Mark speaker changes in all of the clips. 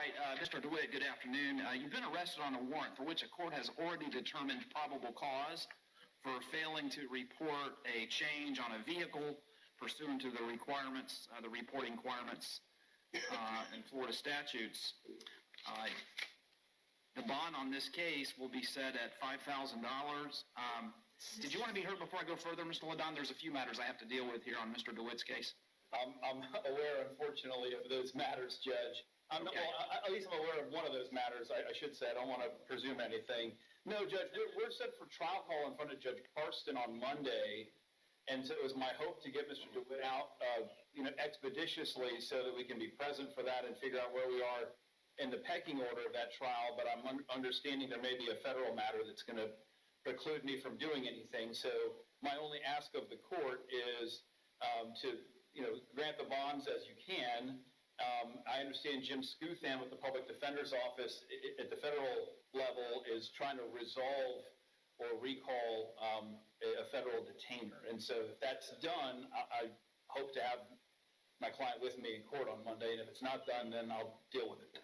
Speaker 1: right, Mr. DeWitte, good afternoon. You've been arrested on a warrant for which a court has already determined probable cause for failing to report a change on a vehicle pursuant to the requirements, the reporting requirements in Florida statutes. The bond on this case will be set at $5,000. Did you want to be heard before I go further, Mr. Ladon? There's a few matters I have to deal with here on Mr. DeWitte's case.
Speaker 2: I'm aware, unfortunately, of those matters, Judge. At least I'm aware of one of those matters, I should say. I don't want to presume anything. No, Judge, we're set for trial call in front of Judge Karsten on Monday, and so it was my hope to get Mr. DeWitte out, expeditiously so that we can be present for that and figure out where we are in the pecking order of that trial, but I'm understanding there may be a federal matter that's going to preclude me from doing anything. So my only ask of the court is to grant the bonds as you can. I understand Jim Scoothan with the Public Defender's Office at the federal level is trying to resolve or recall a federal detainer. And so if that's done, I hope to have my client with me in court on Monday, and if it's not done, then I'll deal with it.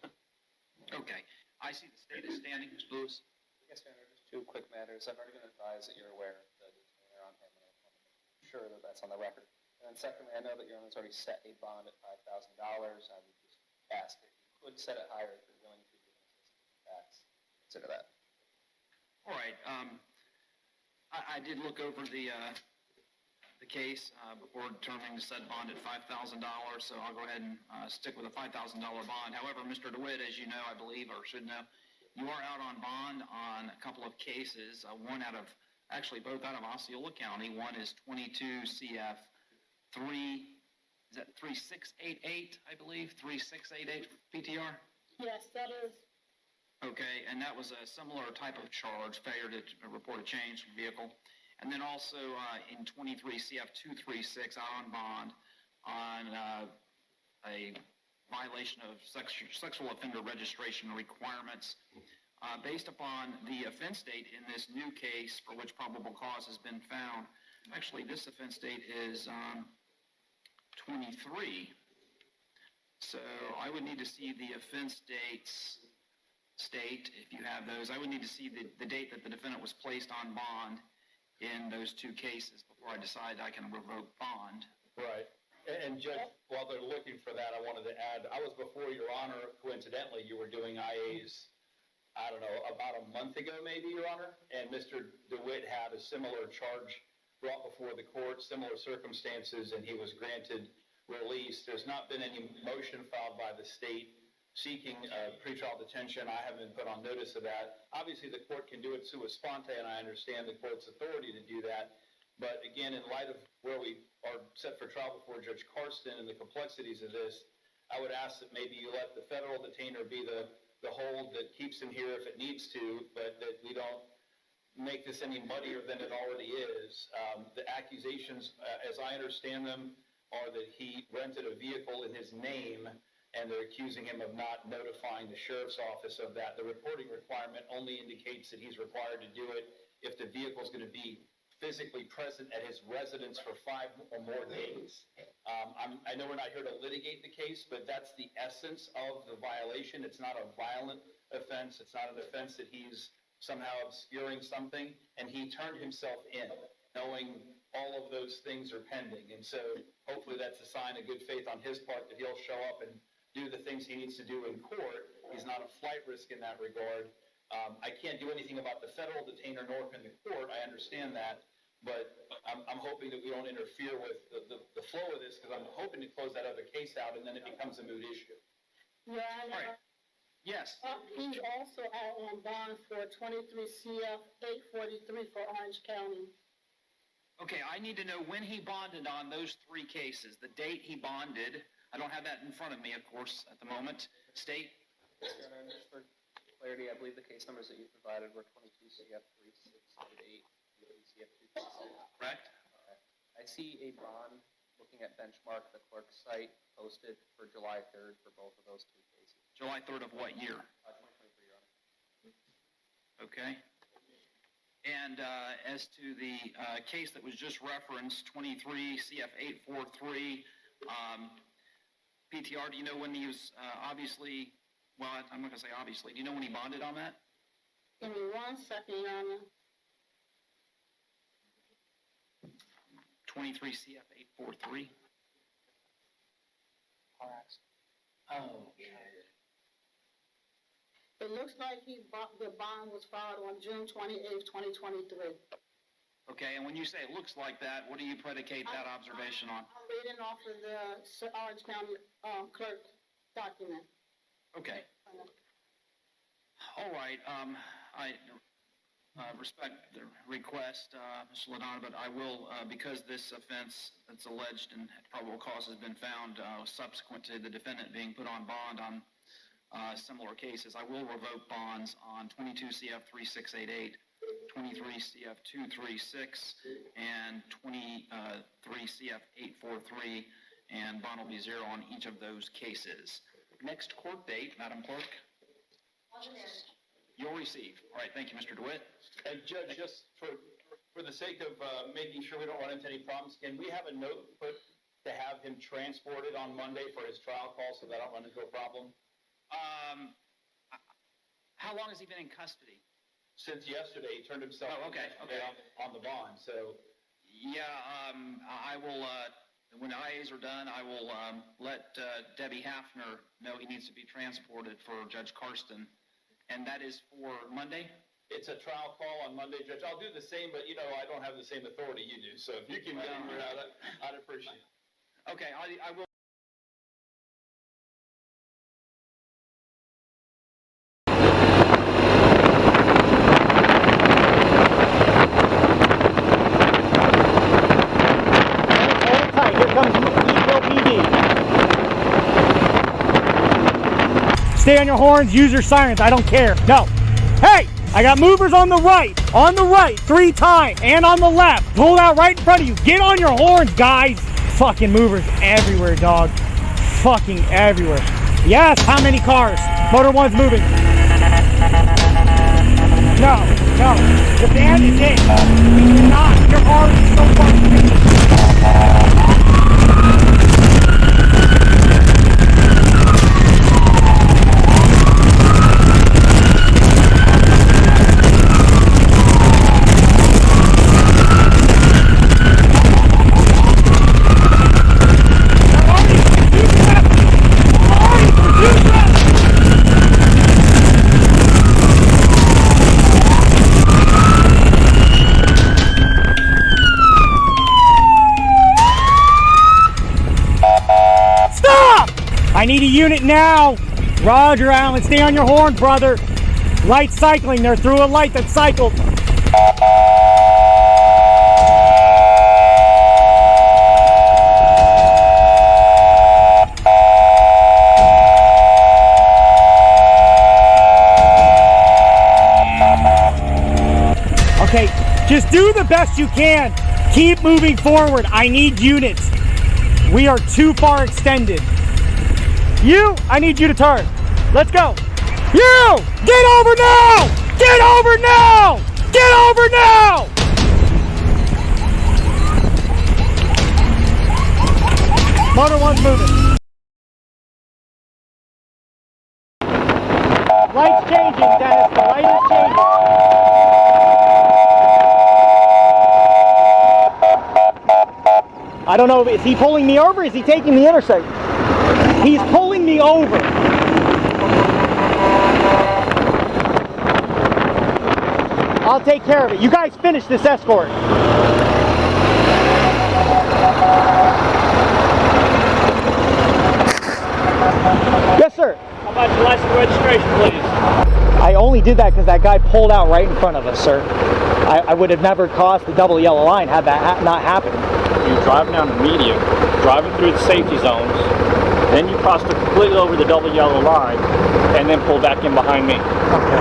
Speaker 1: Okay. I see the state is standing. Mr. Lewis?
Speaker 3: Yes, Your Honor, just two quick matters. I've already been advised that you're aware of the detainer on him, and I want to make sure that that's on the record. And then secondly, I know that Your Honor's already set a bond at $5,000. I would just ask if you could set it higher if you're willing to give assistance facts. Consider that.
Speaker 1: All right. I did look over the case before determining to set bond at $5,000, so I'll go ahead and stick with a $5,000 bond. However, Mr. DeWitte, as you know, I believe, or should know, you are out on bond on a couple of cases, both out of Osceola County. One is 22 CF 3688, I believe, 3688 PTR?
Speaker 4: Yes, that is.
Speaker 1: Okay, and that was a similar type of charge, failure to report a change vehicle. And then also in 23 CF 236 out on bond on a violation of sexual offender registration requirements. Based upon the offense date in this new case for which probable cause has been found, actually this offense date is 23. So I would need to see the offense dates state, if you have those. I would need to see the date that the defendant was placed on bond in those two cases before I decide I can revoke bond.
Speaker 2: Right. And Judge, while they're looking for that, I wanted to add, I was before Your Honor, coincidentally, you were doing IAs, I don't know, about a month ago maybe, Your Honor, and Mr. DeWitte had a similar charge brought before the court, similar circumstances, and he was granted release. There's not been any motion filed by the state seeking pretrial detention. I haven't been put on notice of that. Obviously, the court can do it sua sponte, and I understand the court's authority to do that. But again, in light of where we are set for trial before Judge Karsten and the complexities of this, I would ask that maybe you let the federal detainer be the hold that keeps him here if it needs to, but that we don't make this any muddier than it already is. The accusations, as I understand them, are that he rented a vehicle in his name, and they're accusing him of not notifying the sheriff's office of that. The reporting requirement only indicates that he's required to do it if the vehicle is going to be physically present at his residence for 5 or more days. I know we're not here to litigate the case, but that's the essence of the violation. It's not a violent offense. It's not an offense that he's somehow obscuring something, and he turned himself in, knowing all of those things are pending. And so hopefully that's a sign of good faith on his part that he'll show up and do the things he needs to do in court. He's not a flight risk in that regard. I can't do anything about the federal detainer, nor can the court. I understand that. But I'm hoping that we don't interfere with the flow of this, because I'm hoping to close that other case out, and then it becomes a moot issue.
Speaker 4: Yeah,
Speaker 1: All right. Yes.
Speaker 4: He's also out on bond for 23 CF 843 for Orange County.
Speaker 1: Okay, I need to know when he bonded on those 3 cases, the date he bonded. I don't have that in front of me, of course, at the moment. State?
Speaker 3: Yes, Your Honor, just for clarity, I believe the case numbers that you provided were 22 CF 3688, 23 CF 236.
Speaker 1: Correct?
Speaker 3: I see a bond, looking at Benchmark, the clerk's site, posted for July 3rd for both of those 2 cases.
Speaker 1: July 3rd of what year?
Speaker 3: 2023, Your Honor.
Speaker 1: Okay. And as to the case that was just referenced, 23 CF 843, PTR, do you know when he was obviously Well, I'm not gonna say obviously. Do you know when he bonded on that?
Speaker 4: Give me 1 second, Your Honor.
Speaker 1: 23 CF 843.
Speaker 3: Car accident.
Speaker 2: Oh,
Speaker 4: It looks like the bond was filed on June 28th, 2023.
Speaker 1: Okay, and when you say it looks like that, what do you predicate that observation on?
Speaker 4: I'm reading off of the Orange County clerk document.
Speaker 1: Okay. All right, I respect the request, Mr. Ladonna, but I will, because this offense that's alleged and probable cause has been found subsequent to the defendant being put on bond on similar cases, I will revoke bonds on 22 CF 3688, 23 CF 236, and 23 CF 843, and bond will be 0 on each of those cases. Next court date, Madam Clerk? You'll receive. All right, thank you, Mr. DeWitte.
Speaker 2: And Judge, just for the sake of making sure we don't run into any problems, can we have a note put to have him transported on Monday for his trial call so that I don't run into a problem?
Speaker 1: How long has he been in custody?
Speaker 2: Since yesterday, he turned himself
Speaker 1: okay.
Speaker 2: on the bond, so.
Speaker 1: Yeah, I will, when IAs are done, I will let Debbie Hafner know he needs to be transported for Judge Karsten. And that is for Monday?
Speaker 2: It's a trial call on Monday, Judge. I'll do the same, but I don't have the same authority you do. So if you can get him out, I'd appreciate it.
Speaker 1: Okay, I will.
Speaker 5: Hold tight. Here comes Eagle PD. Stay on your horns, use your sirens, I don't care. No. Hey, I got movers on the right 3 times, and on the left. Pulled out right in front of you. Get on your horns, guys. Fucking movers everywhere, dog. Fucking everywhere. Yes, how many cars? Motor 1's moving. No. The van is in. We cannot. Your car is so fucking I need a unit now. Roger, Alan. Stay on your horn, brother. Light cycling. They're through a light that cycled. Okay, just do the best you can. Keep moving forward. I need units. We are too far extended. You, I need you to turn. Let's go. You, get over now! Get over now! Get over now! Motor 1's moving. Light's changing, Dennis. The light is changing. I don't know, is he pulling me over or is he taking the intersection? He's pulling me over. I'll take care of it. You guys finish this escort. Yes, sir.
Speaker 6: How about your license and registration, please?
Speaker 5: I only did that because that guy pulled out right in front of us, sir. I would have never crossed the double yellow line had that not happened.
Speaker 6: You're driving down the median, driving through the safety zones, then you crossed completely over the double yellow line, and then pull back in behind me.
Speaker 5: Okay.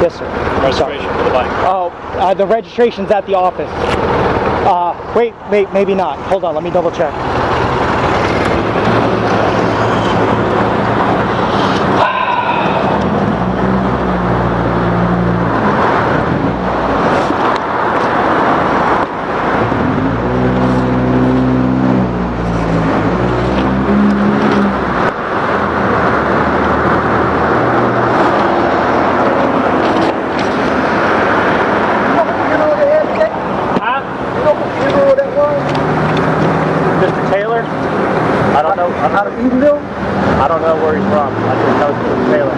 Speaker 5: Yes, sir.
Speaker 6: Registration for the bike.
Speaker 5: Oh, the registration's at the office. Wait, maybe not. Hold on, let me double check. out of Edenville?
Speaker 6: I don't know where he's from. I just know he's from Taylor.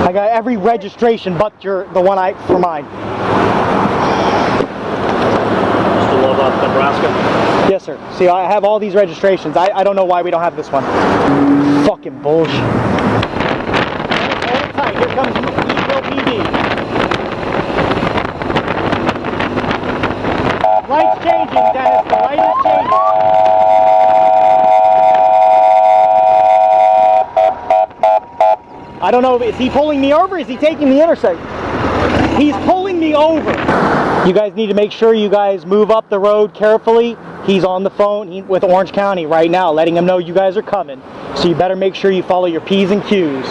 Speaker 5: I got every registration but the one for mine.
Speaker 6: Still love up Nebraska?
Speaker 5: Yes, sir. See, I have all these registrations. I don't know why we don't have this one. Fucking bullshit. Hold it tight. Here comes Edenville PD. Light's changing, Dennis. The light is changing. I don't know, is he pulling me over or is he taking the intersection? He's pulling me over. You guys need to make sure you guys move up the road carefully. He's on the phone with Orange County right now, letting him know you guys are coming. So you better make sure you follow your P's and Q's.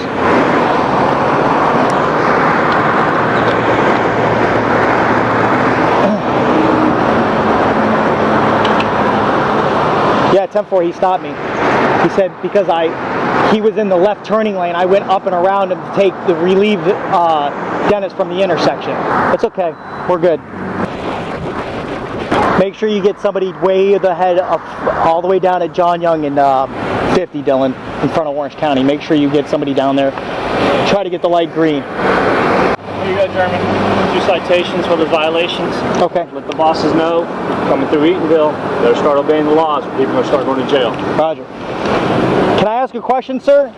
Speaker 5: Yeah, 10-4, he stopped me. He said because he was in the left turning lane, I went up and around him to relieve Dennis from the intersection. It's okay, we're good. Make sure you get somebody way ahead of all the way down at John Young and 50, Dylan, in front of Orange County. Make sure you get somebody down there. Try to get the light green.
Speaker 6: Here you go, German. 2 citations for the violations.
Speaker 5: Okay.
Speaker 6: Let the bosses know, coming through Eatonville, better start obeying the laws, or people are going to start going to jail.
Speaker 5: Roger. Can I ask a question, sir?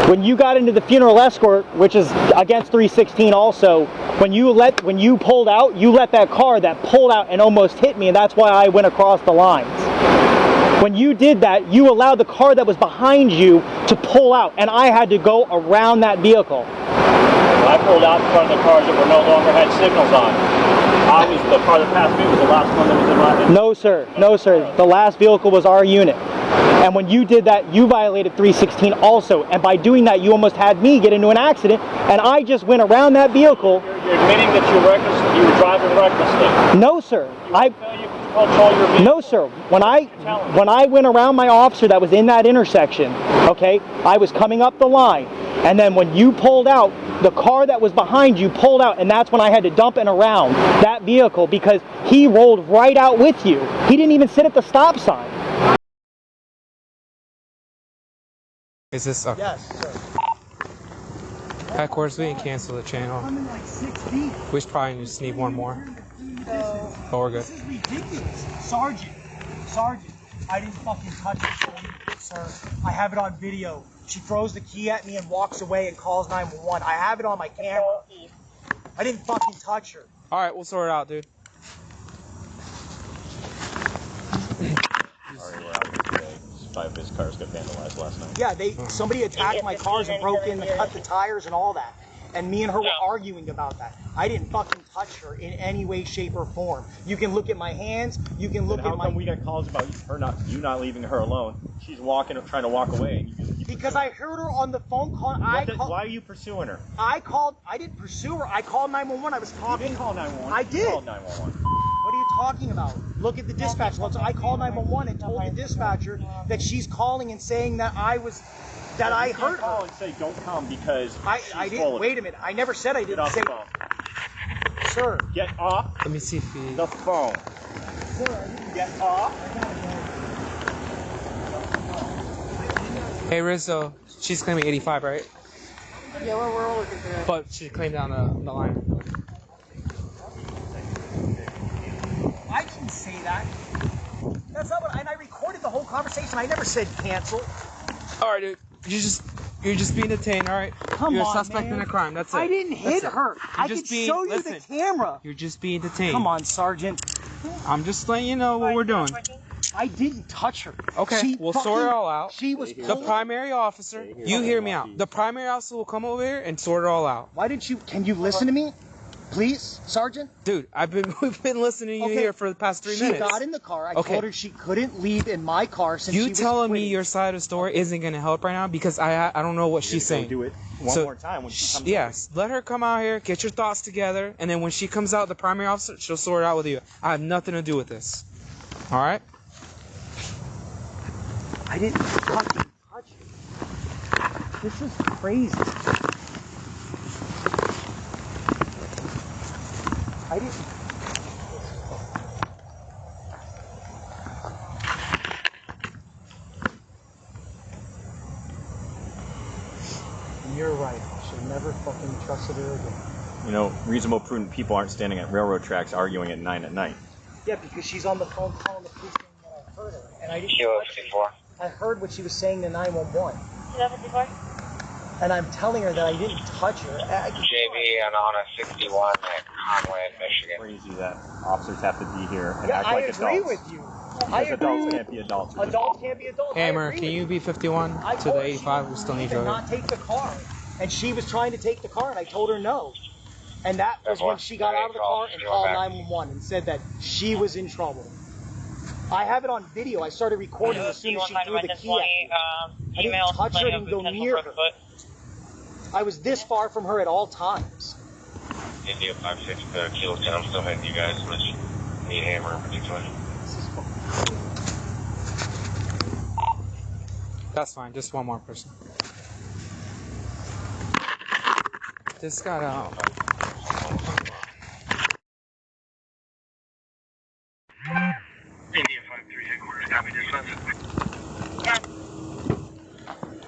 Speaker 5: When you got into the funeral escort, which is against 316 also, when you pulled out, you let that car that pulled out and almost hit me, and that's why I went across the lines. When you did that, you allowed the car that was behind you to pull out, and I had to go around that vehicle.
Speaker 6: I pulled out in front of the cars that were no longer had signals on. The car that passed me was the last one that was in my...
Speaker 5: No, sir. No, sir. The last vehicle was our unit. And when you did that, you violated 316 also. And by doing that, you almost had me get into an accident, and I just went around that vehicle.
Speaker 6: You're admitting that you were driving recklessly.
Speaker 5: No, sir.
Speaker 6: Control your vehicle.
Speaker 5: No, sir. When I went around my officer that was in that intersection, okay, I was coming up the line. And then when you pulled out, the car that was behind you pulled out, and that's when I had to dump and around that vehicle because he rolled right out with you. He didn't even sit at the stop sign.
Speaker 7: Is this okay?
Speaker 5: Yes, sir.
Speaker 7: Of course, we can cancel the channel.
Speaker 5: I'm in like 6 feet.
Speaker 7: We should probably just need one more. But we're good.
Speaker 5: This is ridiculous. Sergeant, I didn't fucking touch it, sir. I have it on video. She throws the key at me and walks away and calls 911. I have it on my camera. I didn't fucking touch her.
Speaker 7: All right, we'll sort it out, dude.
Speaker 6: Five of his cars got vandalized last night.
Speaker 5: Yeah, somebody attacked my cars and broke in and cut the tires and all that. And me and her were arguing about that. I didn't fucking touch her in any way, shape, or form. You can look at my hands. You can look at my...
Speaker 6: How come we got calls about you not leaving her alone? She's trying to walk away. And you
Speaker 5: because I heard her on the phone call.
Speaker 6: Why are you pursuing her?
Speaker 5: I didn't pursue her. I called 911. I was talking.
Speaker 6: You didn't call 911.
Speaker 5: I did.
Speaker 6: You called 911.
Speaker 5: What are you talking about? Look at the dispatch. So I called 911 and told the dispatcher that she's calling and saying that I hurt her.
Speaker 6: Call and say don't come because
Speaker 5: I didn't. Wait a minute. I never said I didn't say.
Speaker 6: Get off the phone.
Speaker 5: Sir.
Speaker 6: Get off.
Speaker 7: Let me see if he...
Speaker 6: The phone.
Speaker 5: Sir, I didn't
Speaker 6: get off.
Speaker 7: Hey, Rizzo, she's claiming 85, right?
Speaker 4: Yeah, we're all looking for that.
Speaker 7: But she claimed down the line.
Speaker 5: I didn't say that. That's not what. And I recorded the whole conversation. I never said cancel.
Speaker 7: All right, dude. You're just being detained, all right?
Speaker 5: Come
Speaker 7: You're
Speaker 5: on,
Speaker 7: a suspect
Speaker 5: man.
Speaker 7: in a crime. That's it.
Speaker 5: I didn't hit her. I
Speaker 7: just
Speaker 5: can show you the camera.
Speaker 7: You're just being detained.
Speaker 5: Come on, Sergeant.
Speaker 7: I'm just letting you know what we're doing.
Speaker 5: I didn't touch her.
Speaker 7: Okay, we'll sort it all out.
Speaker 5: She was
Speaker 7: The primary officer, you hear me out. The primary officer will come over here and sort it all out.
Speaker 5: Why didn't you? Can you listen to me, please, Sergeant?
Speaker 7: Dude, we've been listening to you here for the past 3 minutes.
Speaker 5: She got in the car. I told her she couldn't leave in my car since she was
Speaker 7: telling me
Speaker 5: quitting.
Speaker 7: your side of the story isn't going to help right now because I don't know what she's saying.
Speaker 6: Do it one more time when she comes.
Speaker 7: Yes, let her come out here, get your thoughts together, and then when she comes out, the primary officer, she'll sort it out with you. I have nothing to do with this. All right?
Speaker 5: I didn't fucking touch her. This is crazy. I didn't. and trusted her again.
Speaker 6: You know, reasonable, prudent people aren't standing at railroad tracks arguing at 9 at night.
Speaker 5: Yeah, because she's on the phone calling the police saying that I heard her. And I didn't
Speaker 8: Kilo
Speaker 5: touch her.
Speaker 8: 54.
Speaker 5: I heard what she was saying to 911.
Speaker 8: Kilo 54.
Speaker 5: And I'm telling her that I didn't touch her.
Speaker 8: JB and on a 61 at Conway, Michigan.
Speaker 6: Crazy that officers have to be here and
Speaker 5: Yeah,
Speaker 6: act
Speaker 5: I
Speaker 6: like
Speaker 5: agree
Speaker 6: adults.
Speaker 5: with you. I
Speaker 6: Because
Speaker 5: agree
Speaker 6: adults
Speaker 5: with
Speaker 6: can't be adults.
Speaker 5: Adults can't be adults.
Speaker 7: Hammer, can you be 51
Speaker 5: I
Speaker 7: to
Speaker 5: told
Speaker 7: the
Speaker 5: her
Speaker 7: 85?
Speaker 5: she
Speaker 7: We still need
Speaker 5: was
Speaker 7: each
Speaker 5: leaving,
Speaker 7: other.
Speaker 5: not take the car. And she was trying to take the car, and I told her no. And that was when she got out of the car and called 911 and said that she was in trouble. I have it on video. I started recording as soon as she threw the key at me. I didn't touch her, I didn't go near her. I was this far from her at all times.
Speaker 8: India 56 Kilo 10, I'm still hitting you guys, which need Hammer in particular.
Speaker 7: That's fine, just one more person. This got out.
Speaker 8: India 53 headquarters, copy dispatch.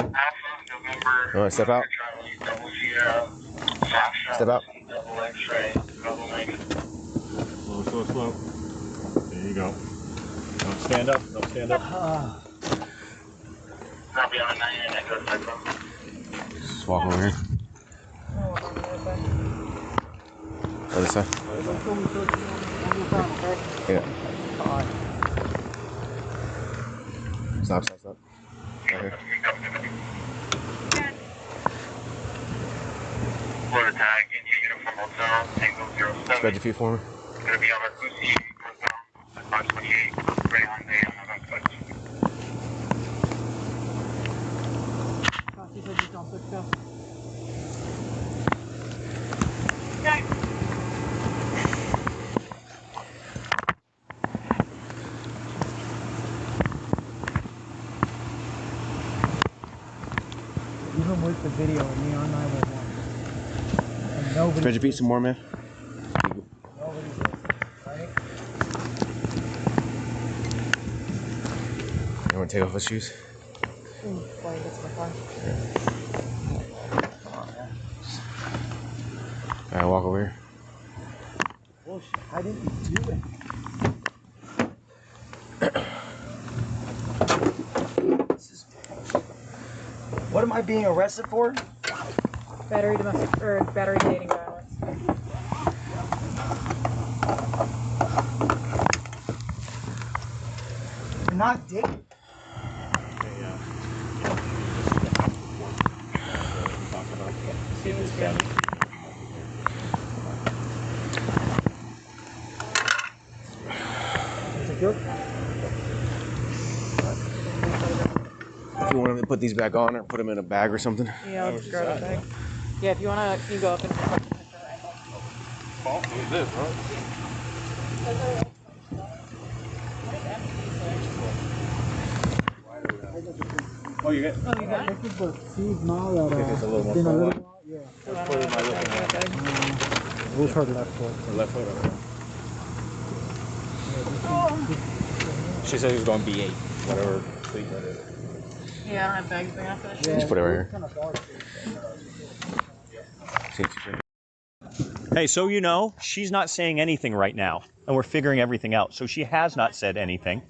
Speaker 8: Alpha, November.
Speaker 9: You want to step out?
Speaker 8: Double Sierra,
Speaker 9: Step out.
Speaker 8: double X-ray, double negative.
Speaker 6: Slow, slow, slow. There you go. Don't stand up. Don't stand up.
Speaker 8: Copy on 99 Echo Cyclo.
Speaker 9: Just walk over here. Other side. Yeah. Stop, stop, stop. Right here.
Speaker 8: Florida tag, India Uniform Hotel, Tango 07.
Speaker 9: Spread your feet for me.
Speaker 8: Gonna be on Marcusi, Hotel, at 528, Gray Hyundai on November 5th.
Speaker 5: Even with the video of me on 911. And nobody.
Speaker 9: Spread your feet some more, man.
Speaker 5: Nobody's listening, right?
Speaker 9: You want to take off his shoes? Alright, walk over here.
Speaker 5: Bullshit. I didn't do it. This is bullshit. What am I being arrested for?
Speaker 10: Battery domestic or battery dating violence.
Speaker 5: You're not dating.
Speaker 9: If you want to put these back on or put them in a bag or something.
Speaker 10: Yeah, I'll just grab it back. Yeah, if you wanna, you go up and.
Speaker 6: Oh, you get?
Speaker 5: This is the seeds now that
Speaker 6: It's a little more
Speaker 5: been a
Speaker 6: slow.
Speaker 5: little while. Yeah.
Speaker 6: What foot am I looking at?
Speaker 5: We'll try the left foot.
Speaker 6: The left foot. Okay. She said he was going B8, whatever fleet that is.
Speaker 10: Yeah, I don't have bags big enough for this.
Speaker 9: Just put it right here.
Speaker 5: Kind of dark.
Speaker 11: Hey, so you know, she's not saying anything right now, and we're figuring everything out. So she has not said anything.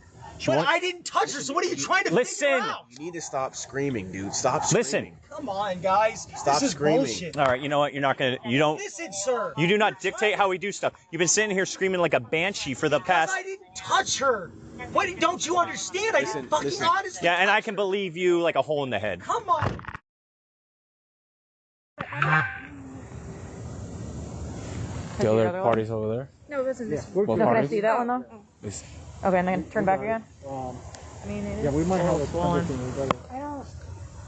Speaker 5: But I didn't touch her, so what are you trying to figure out?
Speaker 9: You need to stop screaming, dude. Stop screaming.
Speaker 11: Listen.
Speaker 5: Come on, guys.
Speaker 9: Stop
Speaker 5: this is
Speaker 9: screaming.
Speaker 5: bullshit.
Speaker 11: All right, you know what? You're not gonna. You don't.
Speaker 5: Listen, sir.
Speaker 11: You do not dictate how we do stuff. You've been sitting here screaming like a banshee for the
Speaker 5: Because
Speaker 11: past.
Speaker 5: I didn't touch her. What? Don't you understand? I didn't fucking honestly.
Speaker 11: Yeah, and
Speaker 5: touch
Speaker 11: I can
Speaker 5: her.
Speaker 11: believe you like a hole in the head.
Speaker 5: Come on.
Speaker 7: The other party's over there.
Speaker 10: No, listen, this.
Speaker 7: Both
Speaker 10: No, can I
Speaker 7: parties.
Speaker 10: see that one though?
Speaker 7: It's-
Speaker 10: Okay, and then turn back again. I mean, it is.
Speaker 5: Yeah, we might have
Speaker 10: swollen.
Speaker 5: everything. We better.
Speaker 10: I don't. All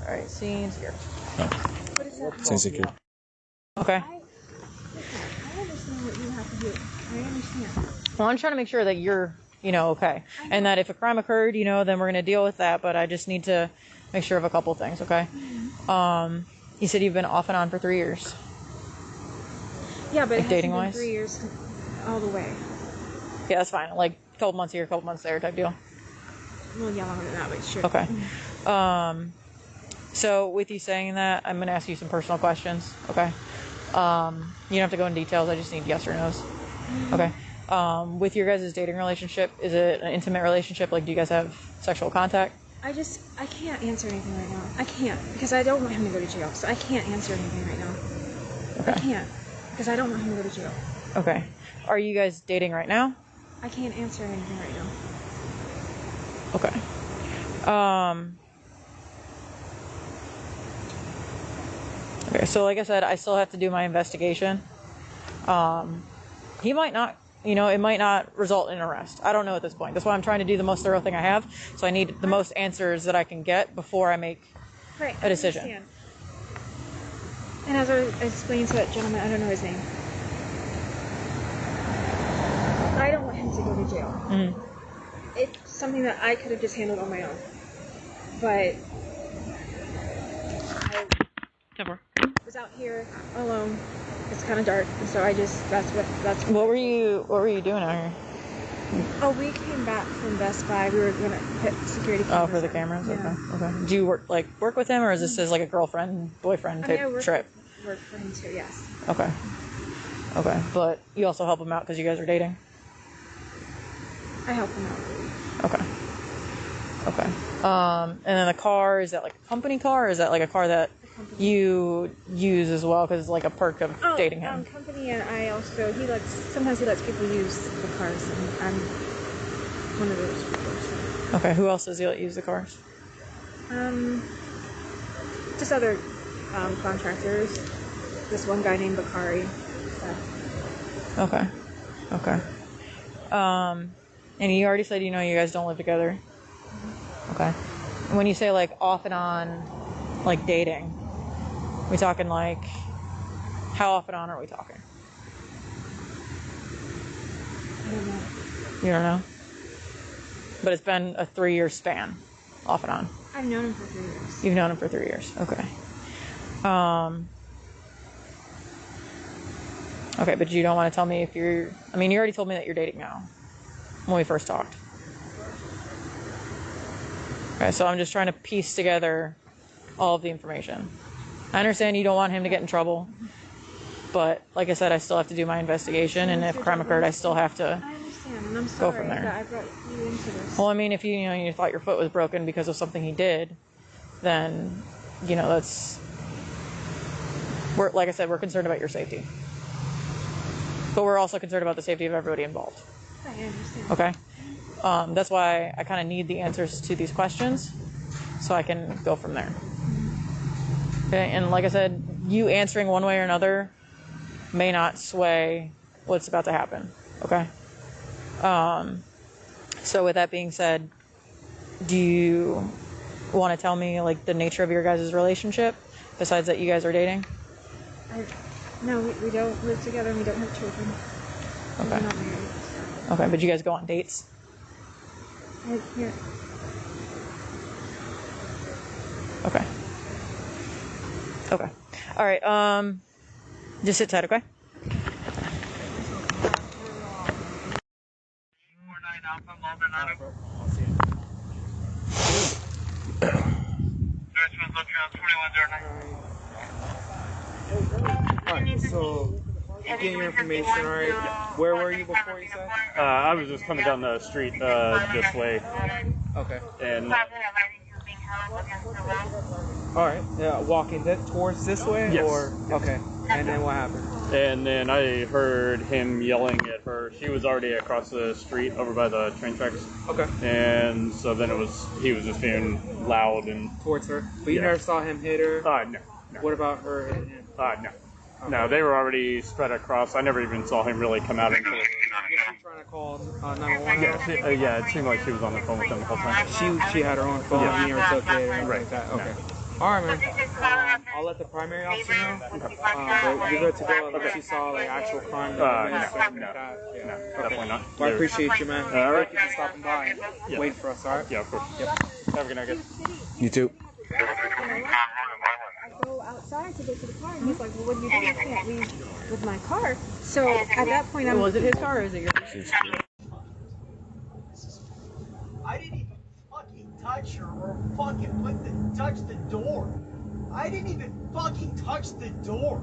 Speaker 10: right, scenes here.
Speaker 7: It's insecure.
Speaker 10: Okay.
Speaker 12: I understand what you have to do. I understand.
Speaker 10: Well, I'm trying to make sure that you're, okay, and that if a crime occurred, then we're gonna deal with that. But I just need to make sure of a couple things. Okay. You said you've been off and on for 3 years.
Speaker 12: Yeah, but
Speaker 10: Like
Speaker 12: it hasn't
Speaker 10: dating
Speaker 12: been
Speaker 10: wise?
Speaker 12: 3 years all the way.
Speaker 10: Yeah, that's fine. Like a couple months here, a couple months there, type deal.
Speaker 12: Well, yeah, longer than that, but sure.
Speaker 10: Okay. So with you saying that, I'm gonna ask you some personal questions. Okay. You don't have to go in details. I just need yes or no's. Okay. With your guys' dating relationship, is it an intimate relationship? Like, do you guys have sexual contact?
Speaker 12: I can't answer anything right now. I can't, because I don't want him to go to jail. So I can't answer anything right now.
Speaker 10: Okay.
Speaker 12: I can't, because I don't want him to go to jail.
Speaker 10: Okay. Are you guys dating right now?
Speaker 12: I can't answer anything right now.
Speaker 10: Okay. Okay, so like I said, I still have to do my investigation. He might not, it might not result in arrest. I don't know at this point. That's why I'm trying to do the most thorough thing I have. So I need the most answers that I can get before I make a decision.
Speaker 12: Understand. And as I was explaining to that gentleman, I don't know his name. I don't want him to go to jail.
Speaker 10: Mm-hmm.
Speaker 12: It's something that I could have just handled on my own. But I was out here alone. It's kind of dark, and so
Speaker 10: What were you doing out here?
Speaker 12: Oh, we came back from Best Buy. We were gonna put security cameras.
Speaker 10: Oh, for the cameras?
Speaker 12: Yeah.
Speaker 10: Okay. Do you work with him, or is this as like a girlfriend, boyfriend type trip?
Speaker 12: Work for him too, yes.
Speaker 10: Okay. But you also help him out because you guys are dating?
Speaker 12: I help him out.
Speaker 10: Okay. And then the car, is that like a company car, or is that like a car that you use as well because it's like a perk of dating him?
Speaker 12: Company, and I also, sometimes he lets people use the cars, and I'm one of those people. So.
Speaker 10: Okay, who else does he let use the cars?
Speaker 12: Just other contractors. This one guy named Bakari. So.
Speaker 10: Okay. And you already said you guys don't live together. Okay. When you say like off and on, like dating, we talking like, how off and on are we talking?
Speaker 12: I don't know.
Speaker 10: You don't know? But it's been a 3-year span, off and on.
Speaker 12: I've known him for 3 years.
Speaker 10: You've known him for 3 years. Okay. Okay, but you don't want to tell me if you already told me that you're dating now when we first talked. Okay, so I'm just trying to piece together all of the information. I understand you don't want him to get in trouble, but like I said, I still have to do my investigation, and if crime occurred, I still have to
Speaker 12: I understand, and I'm
Speaker 10: go
Speaker 12: sorry
Speaker 10: from there.
Speaker 12: that I brought you into this.
Speaker 10: Well, I mean, if you thought your foot was broken because of something he did, then like I said, we're concerned about your safety, but we're also concerned about the safety of everybody involved.
Speaker 12: I understand.
Speaker 10: Okay. That's why I kind of need the answers to these questions so I can go from there. Okay, and like I said, you answering one way or another may not sway what's about to happen. Okay. So with that being said, do you want to tell me like the nature of your guys' relationship besides that you guys are dating?
Speaker 12: No, we don't live together, and we don't have children.
Speaker 10: Okay.
Speaker 12: We're not married. So.
Speaker 10: Okay, but you guys go on dates?
Speaker 12: Yeah.
Speaker 10: Okay. All right. Just sit tight, okay?
Speaker 7: Alright, so you getting your information, alright? Where were you before you said?
Speaker 6: I was just coming down the street this way.
Speaker 7: Okay.
Speaker 6: And
Speaker 7: alright, walking towards this way?
Speaker 6: Yes.
Speaker 7: Or okay. And then what happened?
Speaker 6: And then I heard him yelling at her. She was already across the street over by the train tracks.
Speaker 7: Okay.
Speaker 6: And so then he was just being loud and
Speaker 7: towards her. But you never saw him hit her?
Speaker 6: No.
Speaker 7: What about her hitting him?
Speaker 6: No.
Speaker 7: Okay.
Speaker 6: No, they were already spread across. I never even saw him really come out into it.
Speaker 7: Was she trying to call 911?
Speaker 6: Yeah, it seemed like she was on the phone with him the whole time.
Speaker 7: She had her own phone.
Speaker 6: Yeah.
Speaker 7: You never took it or anything
Speaker 6: Right.
Speaker 7: like that. Okay.
Speaker 6: No.
Speaker 7: All right, man. I'll let the primary officer know. But you're good to go unless you saw like actual crime.
Speaker 6: No,
Speaker 7: Okay.
Speaker 6: definitely not.
Speaker 7: Well, I appreciate you, man.
Speaker 6: All right.
Speaker 7: Thank you for stopping by and waiting for us. All right.
Speaker 6: Yeah, of course.
Speaker 7: Yep.
Speaker 6: Have a good night, guys.
Speaker 9: You too.
Speaker 12: I go outside to go to the car, and he's like, well, what are you doing? I can't leave with my car. So at that point,
Speaker 10: Was it his car or is it yours?
Speaker 13: I didn't even fucking touch her or touch the door. I didn't even fucking touch the door.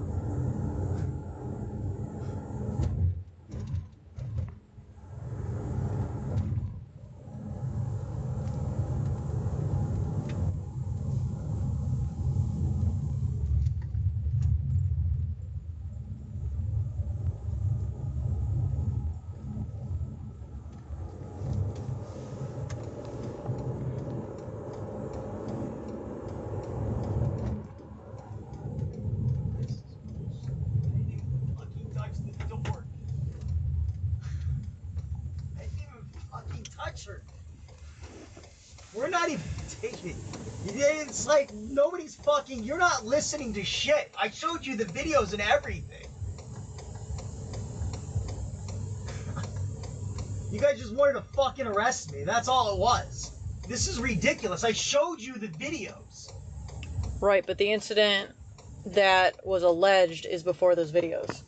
Speaker 13: fucking touch her. We're not even taking it. It's like nobody's fucking, you're not listening to shit. I showed you the videos and everything. You guys just wanted to fucking arrest me. That's all it was. This is ridiculous. I showed you the videos.
Speaker 10: Right, but the incident that was alleged is before those videos.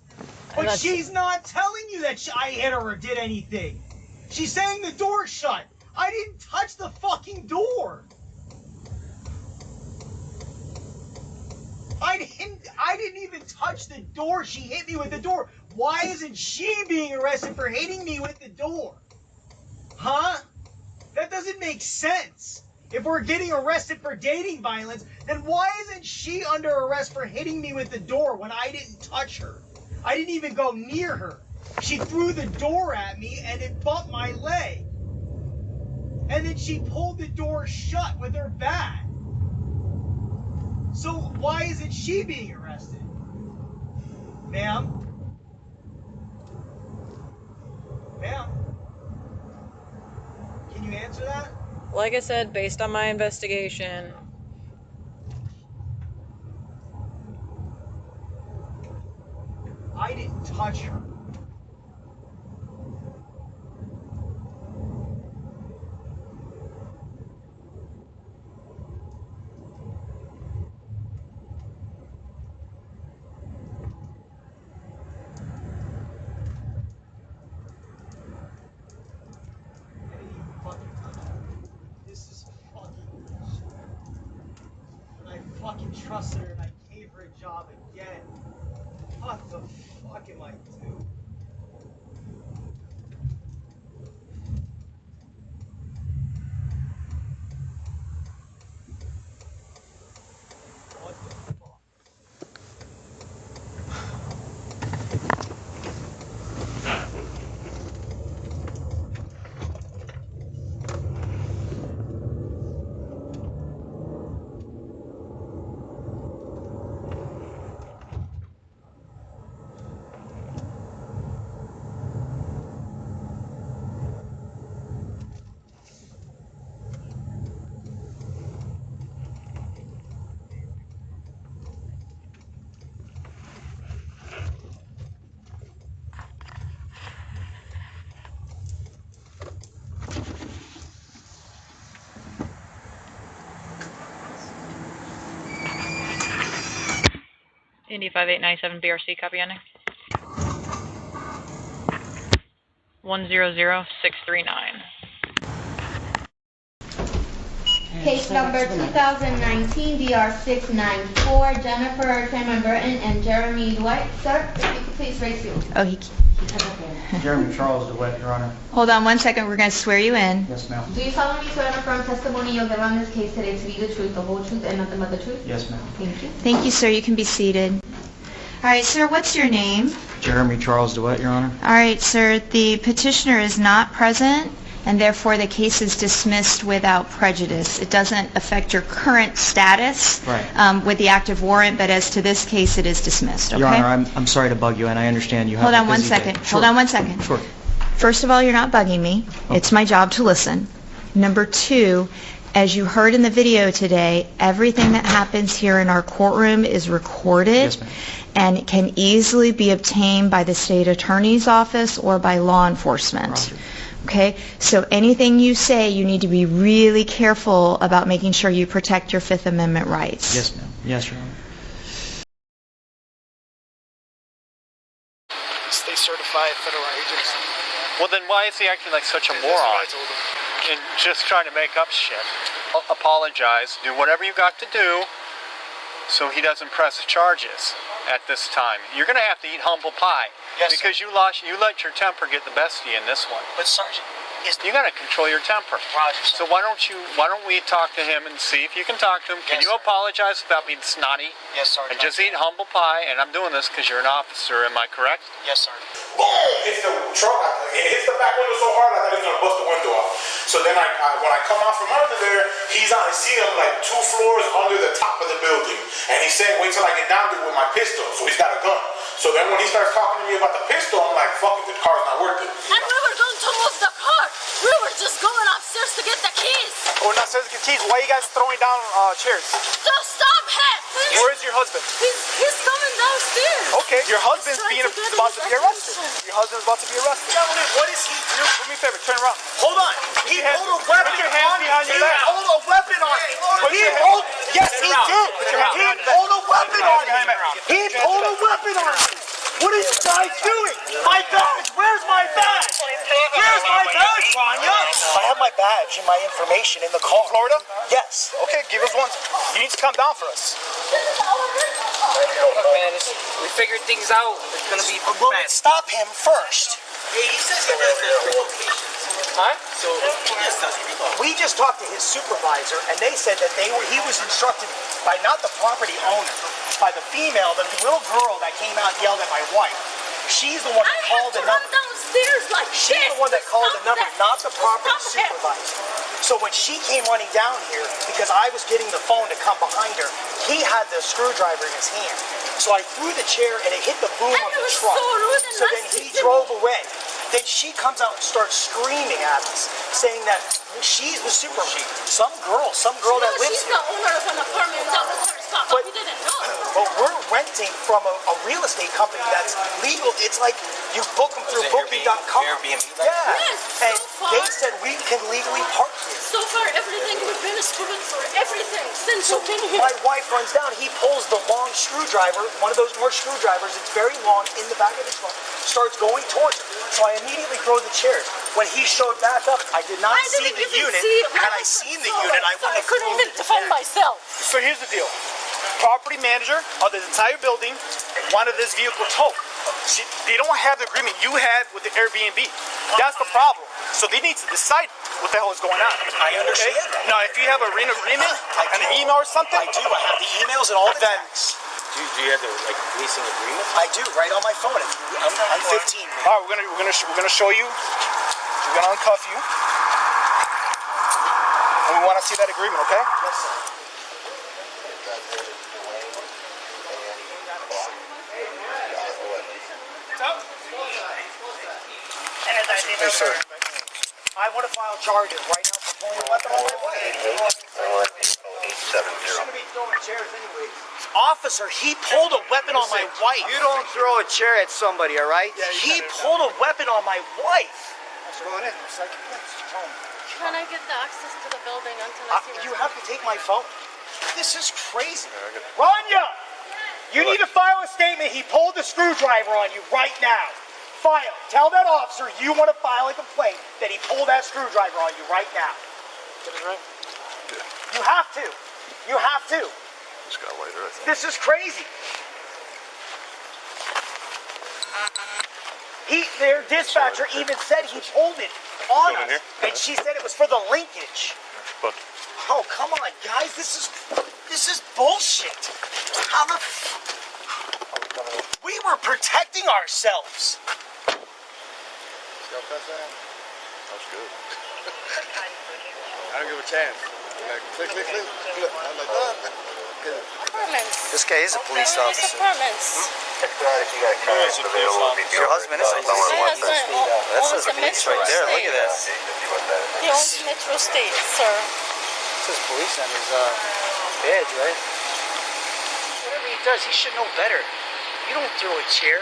Speaker 13: But she's not telling you that I hit her or did anything. She's saying the door's shut. I didn't touch the fucking door. I didn't even touch the door. She hit me with the door. Why isn't she being arrested for hitting me with the door? Huh? That doesn't make sense. If we're getting arrested for dating violence, then why isn't she under arrest for hitting me with the door when I didn't touch her? I didn't even go near her. She threw the door at me and it bumped my leg. And then she pulled the door shut with her bat. So why isn't she being arrested? Ma'am? Ma'am? Can you answer that?
Speaker 10: Like I said, based on my investigation,
Speaker 13: I didn't touch her. Fucking trusted her and I gave her a job again. What the fuck am I doing? What the fuck?
Speaker 10: Indy 5897 BRC, copy ending. 100639.
Speaker 14: Case number 2019 DR694, Jennifer Cameron Burton and Jeremy DeWitte. Sir, if you could please raise your...
Speaker 15: Oh, he
Speaker 16: Jeremy Charles DeWitte, Your Honor.
Speaker 15: Hold on one second. We're going to swear you in.
Speaker 16: Yes, ma'am.
Speaker 14: Do you solemnly swear and affirm testimony you'll give on this case today to be the truth, the whole truth, and nothing but the truth?
Speaker 16: Yes, ma'am.
Speaker 14: Thank you.
Speaker 15: Thank you, sir. You can be seated. All right, sir, what's your name?
Speaker 16: Jeremy Charles DeWitte, Your Honor.
Speaker 15: All right, sir, the petitioner is not present, and therefore the case is dismissed without prejudice. It doesn't affect your current status with the active warrant, but as to this case, it is dismissed, okay?
Speaker 16: Your Honor, I'm sorry to bug you, and I understand you have
Speaker 15: Hold
Speaker 16: a
Speaker 15: on one
Speaker 16: busy day.
Speaker 15: second.
Speaker 16: Sure.
Speaker 15: Hold on one second.
Speaker 16: Sure.
Speaker 15: First of all, you're not bugging me. It's my job to listen. Number two, as you heard in the video today, everything that happens here in our courtroom is recorded.
Speaker 16: Yes, ma'am.
Speaker 15: And can easily be obtained by the state attorney's office or by law enforcement.
Speaker 16: Roger.
Speaker 15: Okay? So anything you say, you need to be really careful about making sure you protect your Fifth Amendment rights.
Speaker 16: Yes, ma'am. Yes, Your Honor.
Speaker 17: State certified federal agents.
Speaker 11: Well, then why is he acting like such a moron?
Speaker 17: That's what I told him.
Speaker 11: And just trying to make up shit. Apologize. Do whatever you got to do so he doesn't press charges at this time. You're going to have to eat humble pie.
Speaker 17: Yes,
Speaker 11: because you let your temper get the best of you in this one.
Speaker 17: But Sergeant,
Speaker 11: you got to control your temper.
Speaker 17: Roger,
Speaker 11: so why don't we talk to him and see if you can talk to him? Can
Speaker 17: Yes,
Speaker 11: you
Speaker 17: sir.
Speaker 11: apologize without being snotty?
Speaker 17: Yes, Sergeant.
Speaker 11: And just eat humble pie, and I'm doing this because you're an officer, am I correct?
Speaker 17: Yes, Sergeant.
Speaker 18: Boom! Hits the truck. It hits the back window so hard I thought he was gonna bust the window off. So then when I come out from under there, I see him like 2 floors under the top of the building, and he's saying, "Wait till I get down there with my pistol." So he's got a gun. So then when he starts talking to me about the pistol, I'm like, "Fuck it, the car's not worth it."
Speaker 4: And we were going to move the car. We
Speaker 19: just going upstairs to get the keys.
Speaker 20: Going upstairs to get keys. Why are you guys throwing down chairs?
Speaker 19: Just stop him, please.
Speaker 20: Where is your husband?
Speaker 19: He's coming downstairs.
Speaker 20: Okay, your husband's about to be arrested. Your husband's about to be arrested.
Speaker 13: Gentlemen, what is he doing?
Speaker 20: Do me a favor, turn around.
Speaker 13: Hold on. He pulled a weapon
Speaker 20: Put your hands
Speaker 13: on me.
Speaker 20: behind your
Speaker 13: He
Speaker 20: back.
Speaker 13: pulled a weapon on me.
Speaker 20: Put
Speaker 13: He
Speaker 20: your hands-
Speaker 13: pulled. Yes, he
Speaker 20: around.
Speaker 13: did.
Speaker 20: Put your hands
Speaker 13: He
Speaker 20: behind your back.
Speaker 13: pulled a weapon on me.
Speaker 20: Behind your back.
Speaker 13: He pulled a weapon on me. What are you guys doing? My badge. Where's my badge? Where's my badge, Rania?
Speaker 21: I have my badge and my information in the car.
Speaker 20: Florida?
Speaker 21: Yes.
Speaker 20: Okay, give us one. You need to come down for us.
Speaker 3: Look, man, we figured things out. It's gonna be
Speaker 21: Well, let's stop him first.
Speaker 13: Hey, he says he has the location.
Speaker 3: Huh?
Speaker 13: So we just talked to his supervisor, and they said that he was instructed by not the property owner, by the female, the little girl that came out and yelled at my wife. She's the one that called the number.
Speaker 19: Downstairs like
Speaker 13: She's the one that called the number, not the property supervisor. So when she came running down here, because I was getting the phone to come behind her, he had the screwdriver in his hand. So I threw the chair and it hit the boom of the truck. So then he drove away. Then she comes out and starts screaming at us, saying that she's the some girl that lives
Speaker 19: she's
Speaker 13: here.
Speaker 19: the owner of an apartment. That was her spot, but we didn't know.
Speaker 13: But we're renting from a real estate company that's legal. It's like you book them through booking.com. Yeah.
Speaker 19: Yes,
Speaker 13: And
Speaker 19: so
Speaker 13: they
Speaker 19: far-
Speaker 13: said we can legally park here.
Speaker 19: So far, everything we've been screwed for everything since
Speaker 13: So
Speaker 19: we've been here.
Speaker 13: my wife runs down. He pulls the long screwdriver, one of those more screwdrivers. It's very long in the back of the truck. Starts going towards her. So I immediately throw the chairs. When he showed back up, I did not see
Speaker 19: didn't
Speaker 13: the
Speaker 19: even
Speaker 13: unit.
Speaker 19: see it.
Speaker 13: Had I seen the unit, I wouldn't have
Speaker 19: couldn't
Speaker 13: thrown
Speaker 19: even
Speaker 13: the
Speaker 19: defend
Speaker 13: chair.
Speaker 19: myself.
Speaker 20: So here's the deal. Property manager of this entire building wanted this vehicle towed. They don't have the agreement you had with the Airbnb. That's the problem. So they need to decide what the hell is going on.
Speaker 13: I understand that.
Speaker 20: Now, if you have a written agreement and an email or something,
Speaker 13: I do. I have the emails and all the
Speaker 20: then
Speaker 13: texts.
Speaker 21: Do you have the leasing agreement?
Speaker 13: I do, right on my phone. I'm 15.
Speaker 20: all right, we're gonna show you. We're gonna uncuff you, and we want to see that agreement, okay?
Speaker 13: Yes, sir.
Speaker 20: Hey, sir.
Speaker 13: I want to file charges right now for pulling a weapon on my wife. Shouldn't be throwing chairs anyways. Officer, he pulled a weapon on my wife.
Speaker 21: You don't throw a chair at somebody, all right?
Speaker 13: He pulled a weapon on my wife.
Speaker 19: Can I get the access to the building until I see
Speaker 13: You have to take my phone. This is crazy. Rania, you need to file a statement. He pulled the screwdriver on you right now. File. Tell that officer you want to file a complaint that he pulled that screwdriver on you right now. You have to. You have to. This is crazy. Their dispatcher even said he pulled it on us, and she said it was for the linkage. Oh, come on, guys. This is bullshit. How the we were protecting ourselves.
Speaker 9: That's good. I don't give a chance. Click, click, click, click. I'm like that.
Speaker 19: Apartments.
Speaker 21: This guy is a police officer.
Speaker 19: Apartments.
Speaker 21: Your husband is a police officer. That says police right there. Look at that.
Speaker 19: He owns Metro State, sir.
Speaker 21: It says police on his badge, right? Whatever he does, he should know better. You don't throw a chair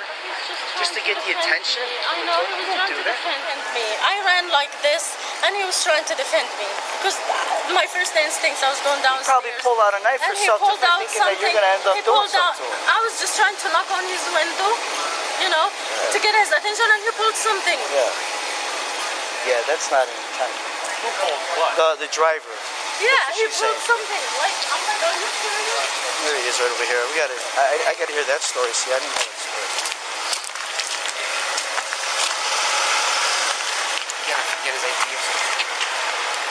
Speaker 21: just to get the attention.
Speaker 19: I know, he was trying to defend me. I ran like this, and he was trying to defend me. Because my first instincts, I was going downstairs.
Speaker 21: He probably pulled out a knife
Speaker 19: and
Speaker 21: for
Speaker 19: he
Speaker 21: self-defense,
Speaker 19: pulled out
Speaker 21: thinking that you're going to end up
Speaker 19: He
Speaker 21: doing
Speaker 19: pulled out,
Speaker 21: something.
Speaker 19: I was just trying to knock on his window, you know, to get his attention, and he pulled something.
Speaker 21: Yeah, that's not an intent.
Speaker 20: Who pulled what?
Speaker 21: The driver.
Speaker 19: Yeah, he pulled something. Like, I'm like, are you serious?
Speaker 21: There he is right over here. I gotta hear that story. See, I didn't know that story.
Speaker 3: Get his ID or something.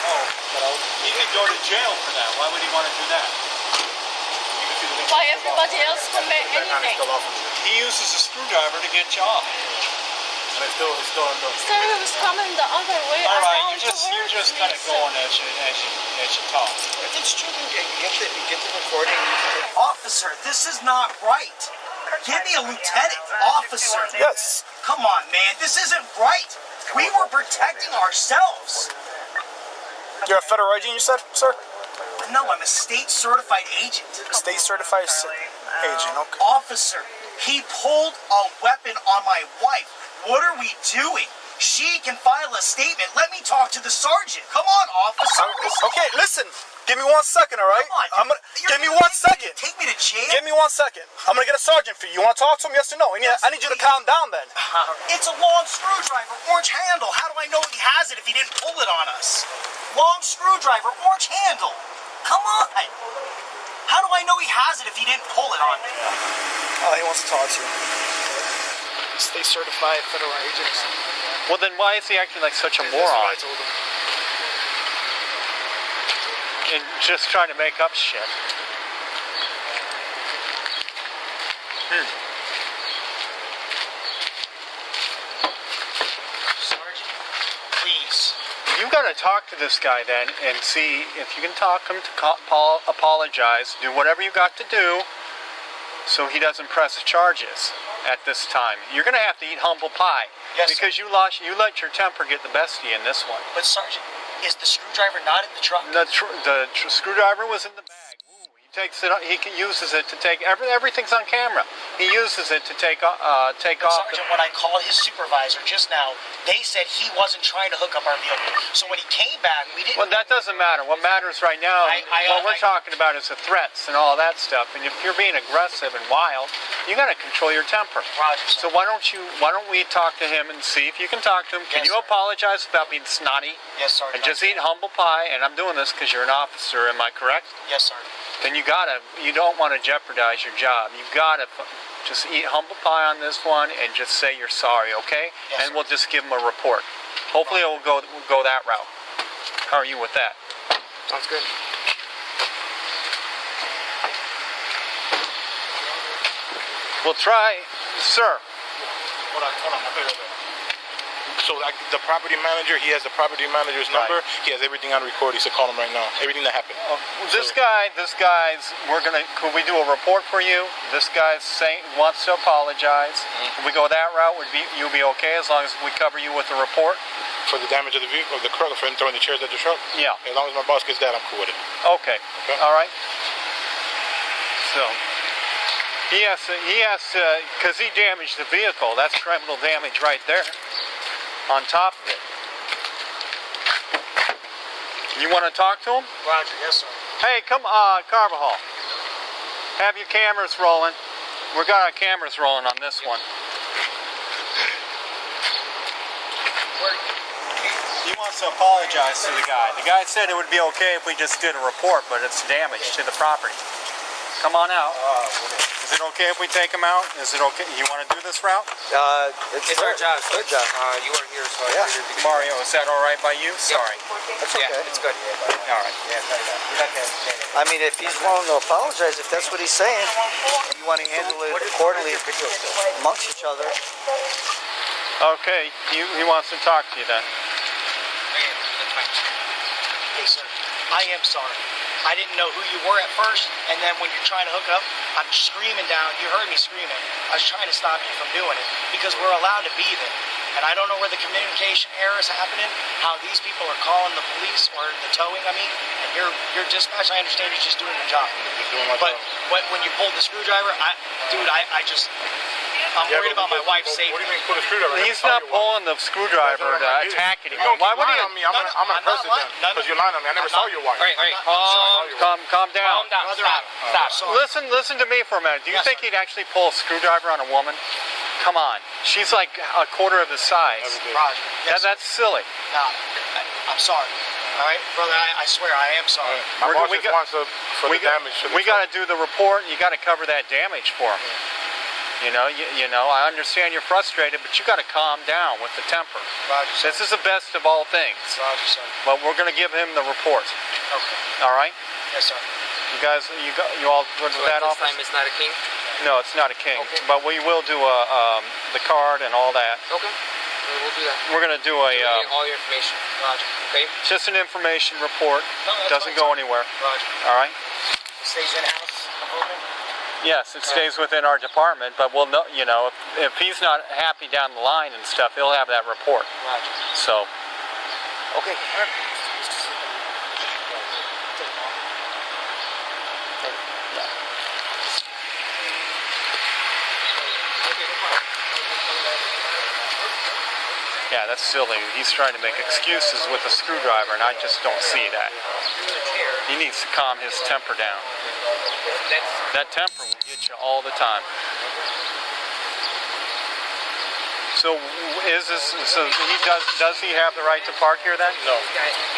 Speaker 20: Oh, he could go to jail for that. Why would he want to do that?
Speaker 19: Why everybody else commit anything?
Speaker 20: He uses a screwdriver to get you off. And it's still undone.
Speaker 19: So he was coming the other way
Speaker 20: All right,
Speaker 19: around
Speaker 20: you're just kind of going as you talk.
Speaker 21: If it's true, then get the recording.
Speaker 13: Officer, this is not right. Give me a lieutenant. Officer.
Speaker 20: Yes.
Speaker 13: Come on, man. This isn't right. We were protecting ourselves.
Speaker 20: You're a federal agent, you said, sir?
Speaker 21: No, I'm a state certified agent.
Speaker 20: State certified agent, okay.
Speaker 21: Officer, he pulled a weapon on my wife. What are we doing? She can file a statement. Let me talk to the sergeant. Come on, officer.
Speaker 20: Okay, listen. Give me 1 second, all right?
Speaker 21: Come on.
Speaker 20: Give me 1 second.
Speaker 21: Take me to jail?
Speaker 20: Give me 1 second. I'm going to get a sergeant for you. You want to talk to him, yes or no? I need you to calm down then.
Speaker 21: It's a long screwdriver, orange handle. How do I know he has it if he didn't pull it on us? Long screwdriver, orange handle. Come on. How do I know he has it if he didn't pull it on me?
Speaker 20: Oh, he wants to talk to you.
Speaker 17: State certified federal agents.
Speaker 11: Well, then why is he acting like such a
Speaker 17: That's what
Speaker 11: moron?
Speaker 17: I told him.
Speaker 11: And just trying to make up shit.
Speaker 21: Sergeant, please.
Speaker 11: You gotta talk to this guy then and see if you can talk him to apologize, do whatever you got to do so he doesn't press charges at this time. You're gonna have to eat humble pie.
Speaker 21: Yes,
Speaker 11: because you let your temper get the best of you in this one.
Speaker 21: But Sergeant, is the screwdriver not in the truck?
Speaker 11: The screwdriver was in the bag. He takes it. He uses it to take everything's on camera. He uses it to take off.
Speaker 21: Sergeant, when I called his supervisor just now, they said he wasn't trying to hook up our vehicle. So when he came back, we didn't.
Speaker 11: Well, that doesn't matter. What matters right now, what we're talking about is the threats and all that stuff. And if you're being aggressive and wild, you got to control your temper.
Speaker 21: Roger,
Speaker 11: so why don't we talk to him and see if you can talk to him? Can you apologize without being snotty?
Speaker 21: Yes, Sergeant.
Speaker 11: And just eat humble pie. And I'm doing this because you're an officer. Am I correct?
Speaker 21: Yes, Sergeant.
Speaker 11: Then you don't want to jeopardize your job. You gotta just eat humble pie on this one and just say you're sorry, okay?
Speaker 21: Yes,
Speaker 11: and we'll just give him a report. Hopefully it will go that route. How are you with that?
Speaker 17: Sounds good.
Speaker 11: We'll try, sir.
Speaker 18: Hold on. So the property manager, he has the property manager's number. He has everything on record. He said call him right now. Everything that happened.
Speaker 11: This guy's. Could we do a report for you? This guy's wants to apologize. If we go that route, you'll be okay as long as we cover you with a report?
Speaker 18: For the damage of the vehicle, of the truck, for him throwing the chairs at the truck?
Speaker 11: Yeah.
Speaker 18: As long as my boss gets that, I'm cool with it.
Speaker 11: Okay. All right. So he has to, because he damaged the vehicle. That's criminal damage right there. On top of it. You want to talk to him?
Speaker 21: Roger, yes, sir.
Speaker 11: Hey, come on, Carvajal. Have your cameras rolling. We got our cameras rolling on this one. He wants to apologize to the guy. The guy said it would be okay if we just did a report, but it's damage to the property. Come on out. Is it okay if we take him out? Is it okay? You want to do this route?
Speaker 2: It's our job. It's our job. You are here, so I figured we could.
Speaker 11: Mario, is that all right by you? Sorry.
Speaker 2: That's okay. It's good.
Speaker 11: All right.
Speaker 2: I mean, if he's willing to apologize, if that's what he's saying, you want to handle it accordingly amongst each other.
Speaker 11: Okay, he wants to talk to you then.
Speaker 21: Hey, sir, I am sorry. I didn't know who you were at first, and then when you're trying to hook up, I'm screaming down. You heard me screaming. I was trying to stop you from doing it because we're allowed to be there. And I don't know where the communication error is happening, how these people are calling the police or the towing, and your dispatch, I understand you're just doing your job. But when you pulled the screwdriver, I'm worried about my wife's safety.
Speaker 18: What do you mean pull the screwdriver?
Speaker 11: He's not pulling the screwdriver to attack it.
Speaker 18: Why would he? On me. I'm gonna press it then. Because you're lying on me. I never saw your wife.
Speaker 11: Calm down.
Speaker 21: Stop.
Speaker 11: Listen to me for a minute. Do you think he'd actually pull a screwdriver on a woman? Come on. She's like a quarter of the size.
Speaker 21: Roger.
Speaker 11: That's silly.
Speaker 21: No, I'm sorry. All right, brother, I swear I am sorry.
Speaker 18: My boss just wants for the damage.
Speaker 11: We got to do the report. You got to cover that damage for him. You know, I understand you're frustrated, but you got to calm down with the temper.
Speaker 21: Roger,
Speaker 11: this is the best of all things.
Speaker 21: Roger, sir.
Speaker 11: But we're going to give him the report.
Speaker 21: Okay.
Speaker 11: All right?
Speaker 21: Yes, sir.
Speaker 11: You guys, you all good with that, officer?
Speaker 2: This time it's not a king?
Speaker 11: No, it's not a king.
Speaker 2: Okay.
Speaker 11: But we will do the card and all that.
Speaker 2: Okay. We'll do that.
Speaker 11: We're going to do
Speaker 2: all your information. Roger. Okay.
Speaker 11: Just an information report.
Speaker 21: No,
Speaker 11: doesn't go anywhere.
Speaker 21: Roger.
Speaker 11: All right?
Speaker 21: Stays in-house. Open.
Speaker 11: Yes, it stays within our department, but we'll know, if he's not happy down the line and stuff, he'll have that report.
Speaker 21: Roger.
Speaker 11: So.
Speaker 2: Okay.
Speaker 11: Yeah, that's silly. He's trying to make excuses with a screwdriver, and I just don't see that. He needs to calm his temper down. That temper will get you all the time. So so he does he have the right to park here then?
Speaker 18: No.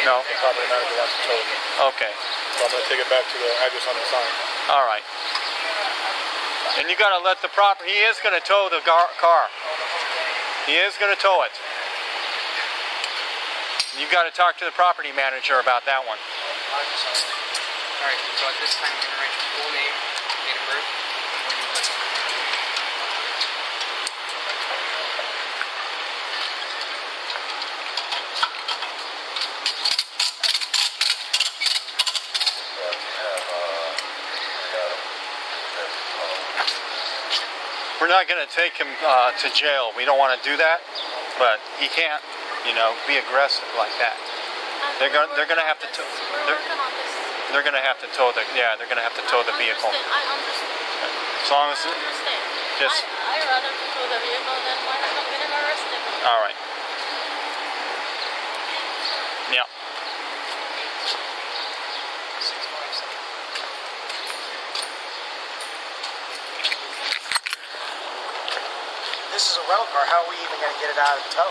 Speaker 11: No?
Speaker 18: The property manager wants to tow it.
Speaker 11: Okay.
Speaker 18: So I'm going to take it back to the address on the sign.
Speaker 11: All right. And you got to let the he is going to tow the car. He is going to tow it. You got to talk to the property manager about that one.
Speaker 17: Alright, so at this time, I'm going to write your full name, date of birth.
Speaker 11: We're not going to take him to jail. We don't want to do that, but he can't, you know, be aggressive like that. They're going to have to they're going to have to tow the they're going to have to tow the vehicle.
Speaker 19: I understand.
Speaker 11: As long as just
Speaker 19: I rather tow the vehicle than wind up getting arrested.
Speaker 11: all right. Yeah.
Speaker 21: This is a rental car. How are we even going to get it out of tow?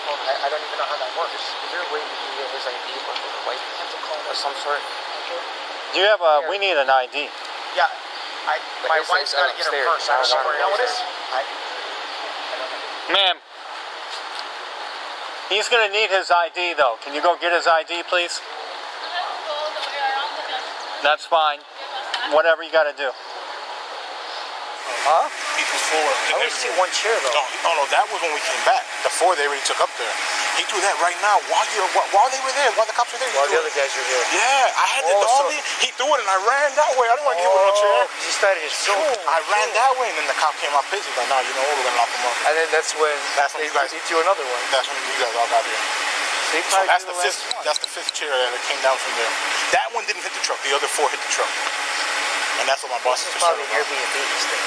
Speaker 21: Well, I don't even know how that works. Is there a way we can get his ID or the wife or some sort?
Speaker 11: Do you have we need an ID.
Speaker 21: Yeah. My wife's got to get her purse. I don't know what it is.
Speaker 11: Ma'am. He's going to need his ID though. Can you go get his ID, please? That's fine. Whatever you got to do.
Speaker 18: Huh? He threw four.
Speaker 21: I only see one chair though.
Speaker 18: No, that was when we came back. The four they already took up there. He threw that right now while they were there, while the cops were there.
Speaker 21: While the other guys were here.
Speaker 18: Yeah, I had the dolly. He threw it and I ran that way. I didn't want to deal with no chair.
Speaker 21: He started his show.
Speaker 18: I ran that way and then the cop came out pissed. He's like, no, you know what? We're gonna lock him up.
Speaker 21: And then that's when
Speaker 18: you guys
Speaker 21: threw another one.
Speaker 18: That's when you guys all got here. So that's the fifth chair that came down from there. That one didn't hit the truck. The other four hit the truck. And that's what my boss is
Speaker 21: probably Airbnb mistake.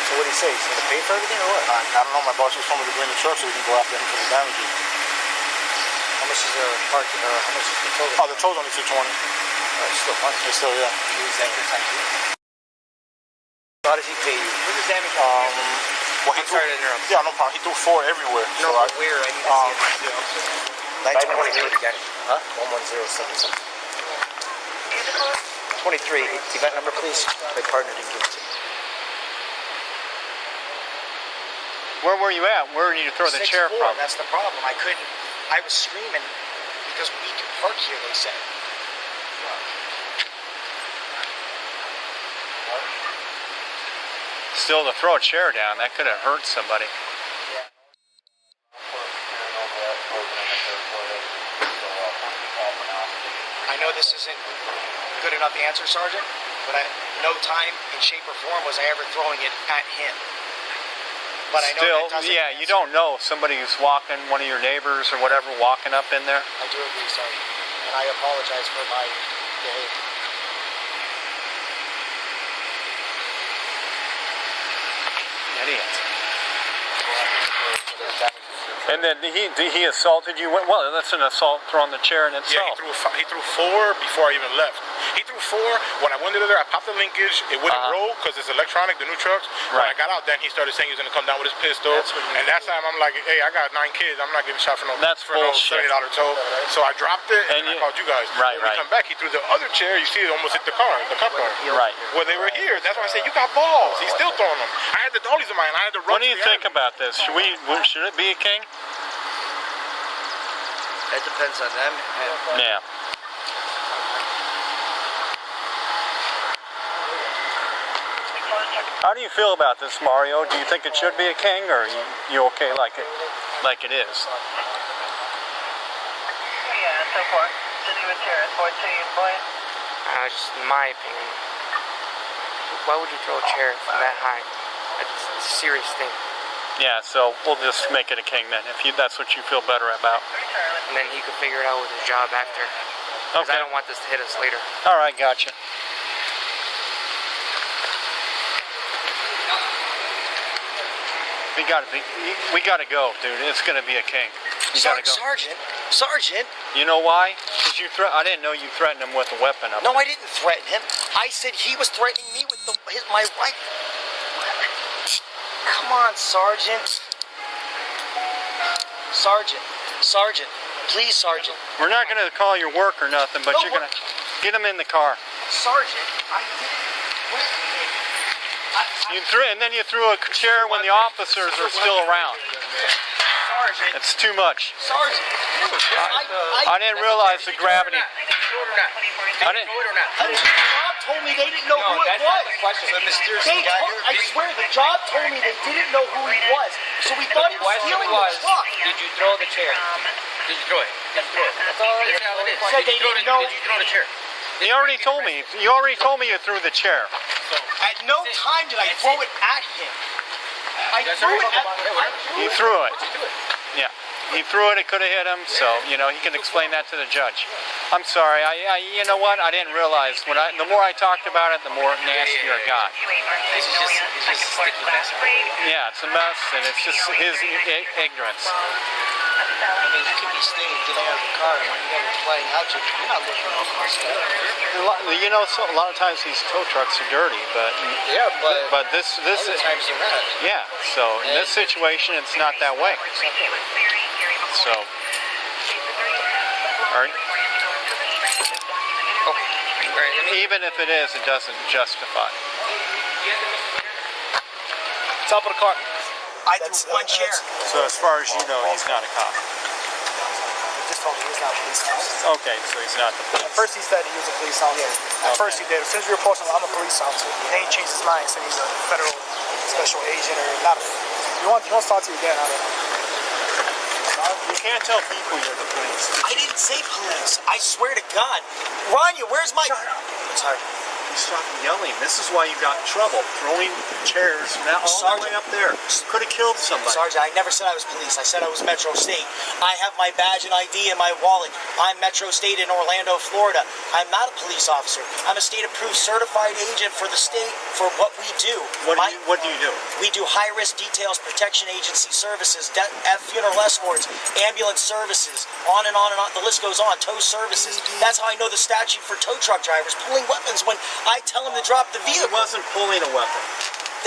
Speaker 21: So what did he say? He's going to pay for everything or what?
Speaker 18: I don't know. My boss just told me to bring the truck so we can go after him for the damages.
Speaker 21: How much is the parking? How much is the toll?
Speaker 18: Oh, the toll's only $220.
Speaker 21: It's still money.
Speaker 18: It's still, yeah.
Speaker 21: You use that your time. How does he pay you? Where's the damage?
Speaker 18: Well, I'm sorry to interrupt. Yeah, no problem. He threw four everywhere.
Speaker 21: No, so where? I need to see it. 923. You got it. Huh? 11077. 23. You got number, please? My partner didn't give it to me.
Speaker 11: Where were you at? Where did you throw the chair from?
Speaker 21: That's the problem. I couldn't. I was screaming because we can park here, they said.
Speaker 11: Still, to throw a chair down, that could have hurt somebody.
Speaker 21: I know this isn't good enough answer, Sergeant, but no time in shape or form was I ever throwing it at him. But I know
Speaker 11: still,
Speaker 21: that doesn't
Speaker 11: yeah, you don't know somebody who's walking, one of your neighbors or whatever, walking up in there.
Speaker 21: I do agree, Sergeant, and I apologize for my behavior.
Speaker 11: Idiot. And then he assaulted you. Well, that's an assault throwing the chair in itself.
Speaker 18: Yeah, he threw four before I even left. He threw four. When I went into there, I popped the linkage. It wouldn't roll because it's electronic, the new trucks. When I got out, then he started saying he was going to come down with his pistol. And that time I'm like, hey, I got 9 kids. I'm not getting shot for no $70 tow. So I dropped it and I called you guys. When we come back, he threw the other chair. You see it almost hit the car, the cop car.
Speaker 11: Right.
Speaker 18: Well, they were here. That's why I said, you got balls. He's still throwing them. I had the dollies in mine. I had to run.
Speaker 11: What do you think about this? Should it be a king?
Speaker 21: It depends on them.
Speaker 11: Yeah. How do you feel about this, Mario? Do you think it should be a king, or are you okay like it is?
Speaker 1: Yeah, so far. Just in my opinion, why would you throw a chair from that high? It's a serious thing.
Speaker 11: Yeah, so we'll just make it a king then, if that's what you feel better about.
Speaker 1: And then he could figure it out with his job after. Because I don't want this to hit us later.
Speaker 11: All right, gotcha. We gotta go, dude. It's gonna be a kink. You gotta go.
Speaker 21: Sergeant.
Speaker 11: You know why? Because I didn't know you threatened him with a weapon.
Speaker 21: No, I didn't threaten him. I said he was threatening me with my rifle. Come on, Sergeant. Sergeant. Please, Sergeant.
Speaker 11: We're not gonna call your work or nothing, but you're gonna get him in the car.
Speaker 21: Sergeant, I didn't
Speaker 11: and then you threw a chair when the officers are still around.
Speaker 21: Sergeant.
Speaker 11: It's too much.
Speaker 21: Sergeant,
Speaker 11: I didn't realize the gravity.
Speaker 21: The job told me they didn't know who it was. I swear, the job told me they didn't know who he was. So we thought he was stealing the truck.
Speaker 17: Did you throw the chair? Did you throw it? That's all it is.
Speaker 21: Said they didn't know.
Speaker 17: Did you throw the chair?
Speaker 11: You already told me. You already told me you threw the chair.
Speaker 21: At no time did I throw it at him. I threw it at him.
Speaker 11: He threw it. Yeah. He threw it. It could have hit him. So, he can explain that to the judge. I'm sorry. You know what? I didn't realize. The more I talked about it, the more nastier it got.
Speaker 17: It's just a sticky mess.
Speaker 11: Yeah, it's a mess, and it's just his ignorance.
Speaker 21: I mean, you could be staying, getting out of the car, and when you got to flying out, you're not looking at the car.
Speaker 11: So a lot of times these tow trucks are dirty, but this
Speaker 21: other times they're not.
Speaker 11: Yeah. So in this situation, it's not that way. So, all right. Okay. Even if it is, it doesn't justify.
Speaker 20: Top of the car.
Speaker 21: I threw one chair.
Speaker 11: So as far as you know, he's not a cop.
Speaker 20: He just told me he's not a police officer.
Speaker 11: Okay, so he's not the police.
Speaker 20: At first he said he was a police officer. At first he did. As soon as we approached him, I'm a police officer. Then he changed his mind and said he's a federal special agent or not. He wants to talk to you again. I don't know.
Speaker 11: You can't tell people you're the police.
Speaker 21: I didn't say police. I swear to God. Rania, where's my...
Speaker 11: Sorry. You stopped yelling. This is why you got in trouble. Throwing chairs all the way up there. Could have killed somebody.
Speaker 21: Sergeant, I never said I was police. I said I was Metro State. I have my badge and ID in my wallet. I'm Metro State in Orlando, Florida. I'm not a police officer. I'm a state-approved certified agent for the state for what we do.
Speaker 11: What do you do?
Speaker 21: We do high-risk details protection agency services, funeral escorts, ambulance services, on and on and on. The list goes on. Tow services. That's how I know the statute for tow truck drivers pulling weapons when I tell him to drop the vehicle.
Speaker 11: He wasn't pulling a weapon.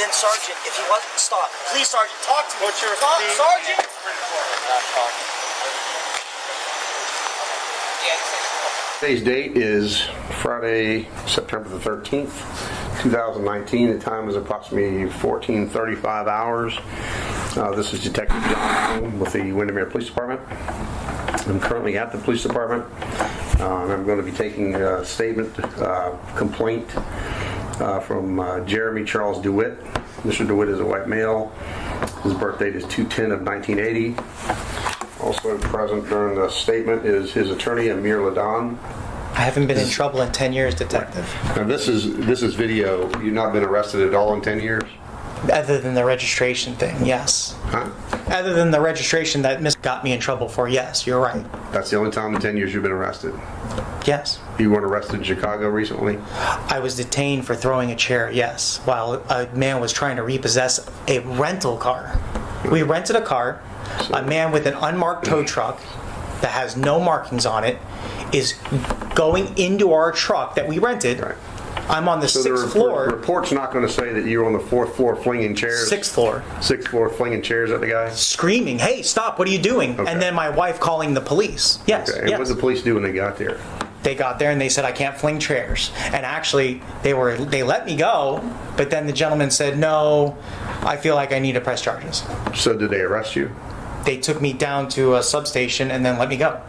Speaker 21: Then, Sergeant, if he wasn't, stop. Please, Sergeant, talk to me.
Speaker 11: What's your
Speaker 21: stop, Sergeant?
Speaker 18: Today's date is Friday, September the 13th, 2019. The time is approximately 14:35 hours. This is Detective John with the Windermere Police Department. I'm currently at the police department. I'm going to be taking a statement, complaint from Jeremy Charles DeWitte. Mr. DeWitte is a white male. His birth date is 2/10 of 1980. Also present during the statement is his attorney, Amir Ladan.
Speaker 8: I haven't been in trouble in 10 years, Detective.
Speaker 18: Now this is video. You've not been arrested at all in 10 years?
Speaker 8: Other than the registration thing, yes.
Speaker 18: Huh?
Speaker 8: Other than the registration that got me in trouble for, yes, you're right.
Speaker 18: That's the only time in 10 years you've been arrested?
Speaker 8: Yes.
Speaker 18: You weren't arrested in Chicago recently?
Speaker 8: I was detained for throwing a chair, yes, while a man was trying to repossess a rental car. We rented a car. A man with an unmarked tow truck that has no markings on it is going into our truck that we rented.
Speaker 18: Right.
Speaker 8: I'm on the sixth floor.
Speaker 18: The report's not going to say that you're on the fourth floor flinging chairs.
Speaker 8: Sixth floor.
Speaker 18: Sixth floor flinging chairs at the guy?
Speaker 8: Screaming, hey, stop, what are you doing? Okay. And then my wife calling the police. Yes.
Speaker 18: Okay. And
Speaker 8: yes.
Speaker 18: what did the police do when they got there?
Speaker 8: They got there and they said, I can't fling chairs. And actually, they let me go, but then the gentleman said, no, I feel like I need to press charges.
Speaker 18: So did they arrest you?
Speaker 8: They took me down to a substation and then let me go.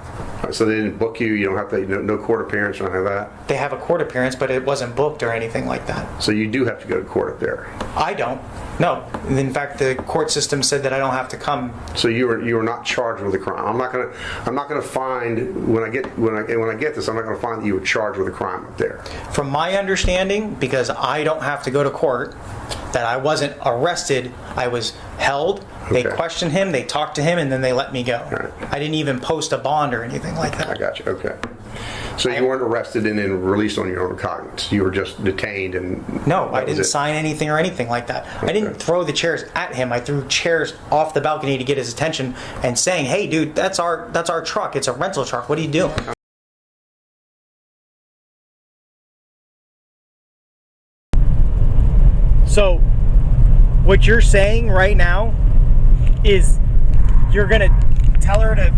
Speaker 18: So they didn't book you? You don't have to, no court appearance or anything like that?
Speaker 8: They have a court appearance, but it wasn't booked or anything like that.
Speaker 18: So you do have to go to court up there?
Speaker 8: I don't. No. In fact, the court system said that I don't have to come.
Speaker 18: So you were not charged with a crime. I'm not gonna find when I get this. I'm not gonna find that you were charged with a crime up there.
Speaker 8: From my understanding, because I don't have to go to court, that I wasn't arrested. I was held. They questioned him. They talked to him, and then they let me go.
Speaker 18: Right.
Speaker 8: I didn't even post a bond or anything like that.
Speaker 18: I got you. Okay.
Speaker 9: So you weren't arrested and then released on your own recognizance. You were just detained and...
Speaker 8: No, I didn't sign anything or anything like that. Okay. I didn't throw the chairs at him. I threw chairs off the balcony to get his attention and saying, hey, dude, that's our truck. It's a rental truck. What are you doing?
Speaker 20: So, what you're saying right now is you're going to tell her to...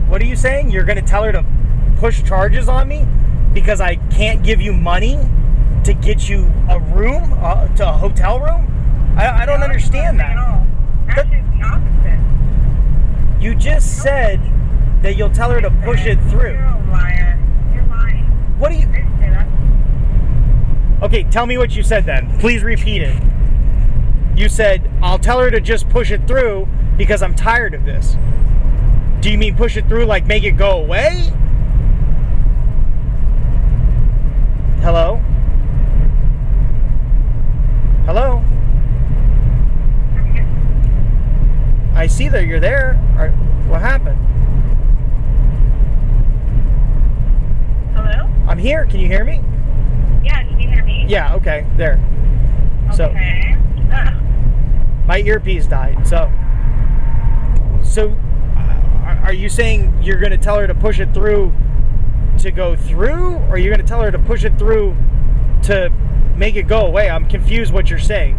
Speaker 20: What are you saying? You're going to tell her to push charges on me because I can't give you money to get you a room, to a hotel room? I don't understand that.
Speaker 5: Actually, it's the opposite.
Speaker 20: You just said that you'll tell her to push it through.
Speaker 5: You're a liar. You're lying.
Speaker 20: What do you... Okay, tell me what you said then. Please repeat it. You said, I'll tell her to just push it through because I'm tired of this. Do you mean push it through like make it go away? Hello? Hello? I see that you're there. What happened?
Speaker 5: Hello?
Speaker 20: I'm here. Can you hear me?
Speaker 5: Yeah, can you hear me?
Speaker 20: Yeah, okay. There.
Speaker 5: Okay.
Speaker 20: My earpiece died. So are you saying you're going to tell her to push it through to go through, or are you going to tell her to push it through to make it go away? I'm confused what you're saying.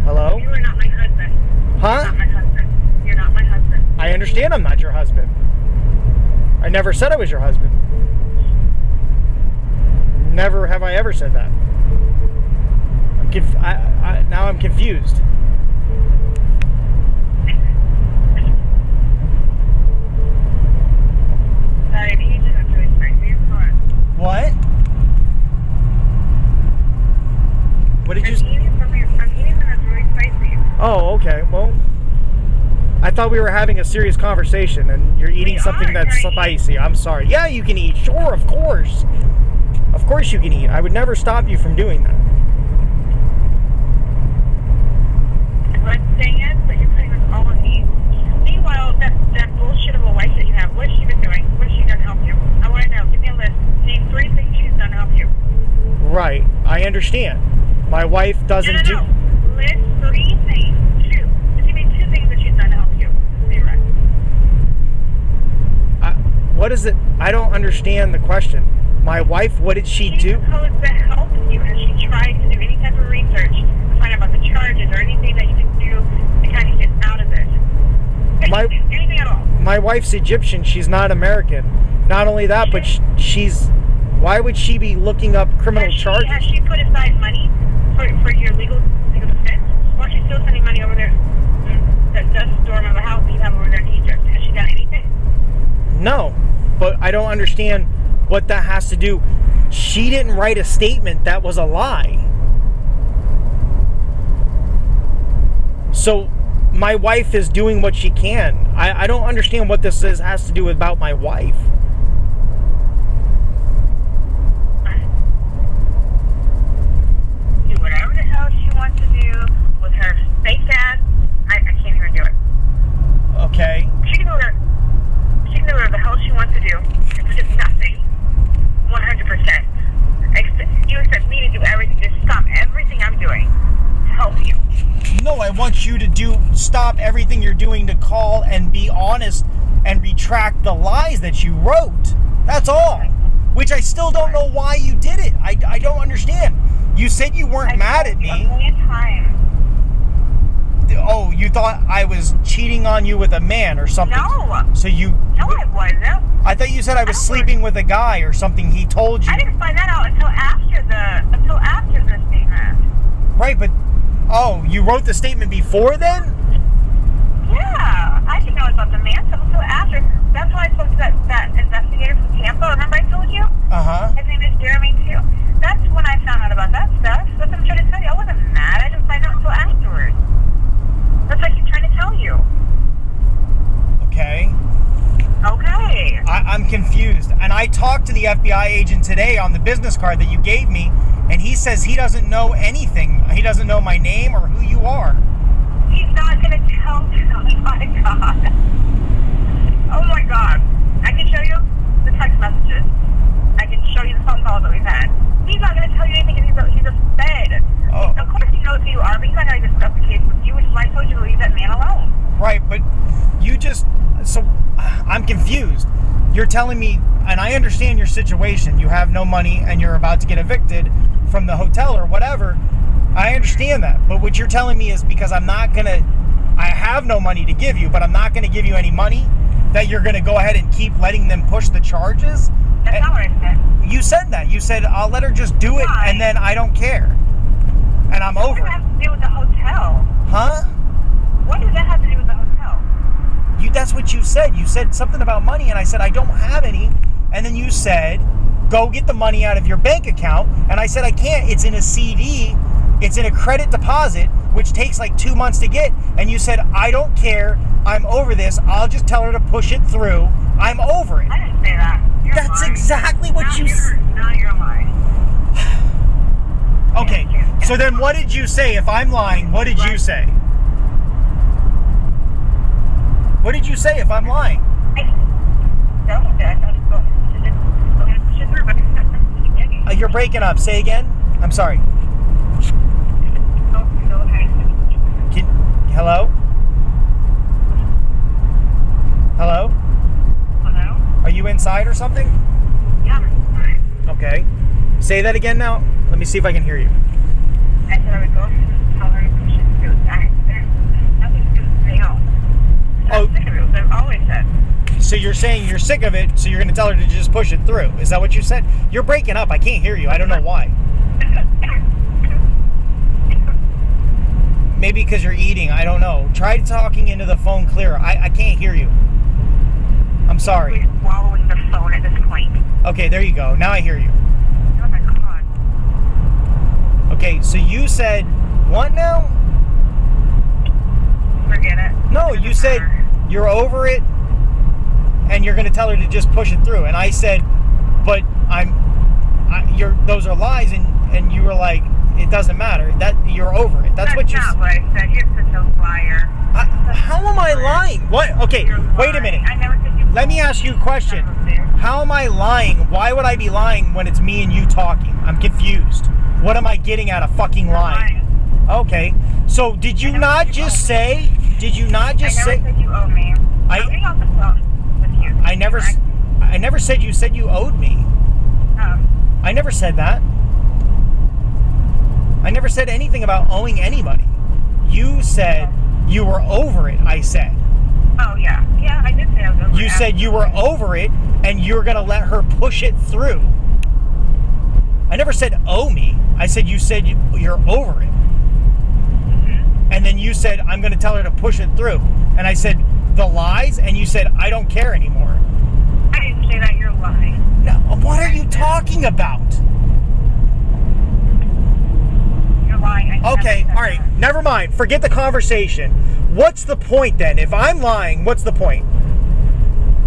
Speaker 20: Hello?
Speaker 5: You are not my husband.
Speaker 20: Huh?
Speaker 5: You're not my husband. You're not my husband.
Speaker 20: I understand I'm not your husband. I never said I was your husband. Never have I ever said that. Now I'm confused.
Speaker 5: Sorry, the agent was really crazy.
Speaker 20: What? What did you say?
Speaker 5: I'm eating something that's really spicy.
Speaker 20: Oh, okay. Well, I thought we were having a serious conversation, and you're eating something that's spicy. I'm sorry. Yeah, you can eat. Sure, of course. Of course you can eat. I would never stop you from doing that.
Speaker 5: What I'm saying is that you're putting this all on me. Meanwhile, that bullshit of a wife that you have, what has she been doing? What has she done to help you? I want to know. Give me a list. Name 3 things she's done to help you.
Speaker 20: Right. I understand. My wife doesn't do...
Speaker 5: List 3 things. 2. Just give me 2 things that she's done to help you. Say right.
Speaker 20: What is it? I don't understand the question. My wife, what did she do?
Speaker 5: She's supposed to help you, and she tried to do any type of research to find out about the charges or anything that you can do to kind of get out of it. Anything at all.
Speaker 20: My wife's Egyptian. She's not American. Not only that, but she's... Why would she be looking up criminal charges?
Speaker 5: Has she put aside money for your legal defense? Or is she still sending money over there that does storm of the house that you have over there in Egypt? Has she done anything?
Speaker 20: No, but I don't understand what that has to do. She didn't write a statement that was a lie. So my wife is doing what she can. I don't understand what this has to do about my wife.
Speaker 5: Do whatever the hell she wants to do with her fake ass. I can't even do it.
Speaker 20: Okay.
Speaker 5: She can do whatever the hell she wants to do. It's just nothing. 100%. You expect me to do everything, to stop everything I'm doing to help you.
Speaker 20: No, I want you to stop everything you're doing to call and be honest and retract the lies that you wrote. That's all. Which I still don't know why you did it. I don't understand. You said you weren't mad at me.
Speaker 5: A million times.
Speaker 20: Oh, you thought I was cheating on you with a man or something?
Speaker 5: No.
Speaker 20: So you...
Speaker 5: No, I wasn't.
Speaker 20: I thought you said I was sleeping with a guy or something. He told you.
Speaker 5: I didn't find that out until after the statement.
Speaker 20: Right, but... Oh, you wrote the statement before then?
Speaker 5: Yeah. I didn't know about the man until after. That's why I spoke to that investigator from Tampa. Remember I told you?
Speaker 20: Uh-huh.
Speaker 5: His name is Jeremy, too. That's when I found out about that stuff. That's what I'm trying to tell you. I wasn't mad. I didn't find out until afterwards. That's what I keep trying to tell you.
Speaker 20: Okay.
Speaker 5: Okay.
Speaker 20: I'm confused. And I talked to the FBI agent today on the business card that you gave me, and he says he doesn't know anything. He doesn't know my name or who you are.
Speaker 5: He's not going to tell you. Oh, my God.
Speaker 20: confused. You're telling me, and I understand your situation. You have no money and you're about to get evicted from the hotel or whatever. I understand that. But what you're telling me is because I have no money to give you, but I'm not going to give you any money, that you're going to go ahead and keep letting them push the charges?
Speaker 5: That's not what I said.
Speaker 20: You said that. You said, I'll let her just do it, and then I don't care. And I'm over it.
Speaker 5: What does that have to do with the hotel?
Speaker 20: Huh?
Speaker 5: What does that have to do with the hotel?
Speaker 20: That's what you said. You said something about money, and I said, I don't have any. And then you said, go get the money out of your bank account. And I said, I can't. It's in a CD. It's in a credit deposit, which takes like 2 months to get. And you said, I don't care. I'm over this. I'll just tell her to push it through. I'm over it.
Speaker 5: I didn't say that.
Speaker 20: That's exactly what you said.
Speaker 5: Now you're lying.
Speaker 20: Okay, so then what did you say? If I'm lying, what did you say? What did you say if I'm lying? You're breaking up. Say again. I'm sorry. Hello? Hello?
Speaker 5: Hello?
Speaker 20: Are you inside or something?
Speaker 5: Yeah, I'm inside.
Speaker 20: Okay. Say that again now. Let me see if I can hear you.
Speaker 5: I said I would go tell her to push it through. There's nothing to do with anything else. I'm sick of it. I've always said.
Speaker 20: So you're saying you're sick of it, so you're going to tell her to just push it through. Is that what you said? You're breaking up. I can't hear you. I don't know why. Maybe because you're eating. I don't know. Try talking into the phone clearer. I can't hear you. I'm sorry.
Speaker 5: We're swallowing the phone at this point.
Speaker 20: Okay, there you go. Now I hear you.
Speaker 5: Oh my God.
Speaker 20: Okay, so you said what now?
Speaker 5: Forget it.
Speaker 20: No, you said you're over it and you're going to tell her to just push it through. And I said, but those are lies, and you were like, it doesn't matter. That you're over it. That's what you
Speaker 5: said. That's not what I said. You're such a liar.
Speaker 20: How am I lying? What? Okay, wait a minute.
Speaker 5: I never said you.
Speaker 20: Let me ask you a question. How am I lying? Why would I be lying when it's me and you talking? I'm confused. What am I getting at a fucking lying? Okay. So did you not just say? Did you not just say?
Speaker 5: I never said you owe me. I'm getting off the phone with you.
Speaker 20: I never said you said you owed me. I never said that. I never said anything about owing anybody. You said you were over it, I said.
Speaker 5: Oh, yeah. Yeah, I did say I was over it.
Speaker 20: You said you were over it, and you're going to let her push it through. I never said owe me. I said you said you're over it. Mm-hmm. And then you said, I'm going to tell her to push it through. And I said, the lies? And you said, I don't care anymore.
Speaker 5: I didn't say that. You're lying.
Speaker 20: No, what are you talking about?
Speaker 5: You're lying.
Speaker 20: Okay, all right, never mind. Forget the conversation. What's the point then? If I'm lying, what's the point?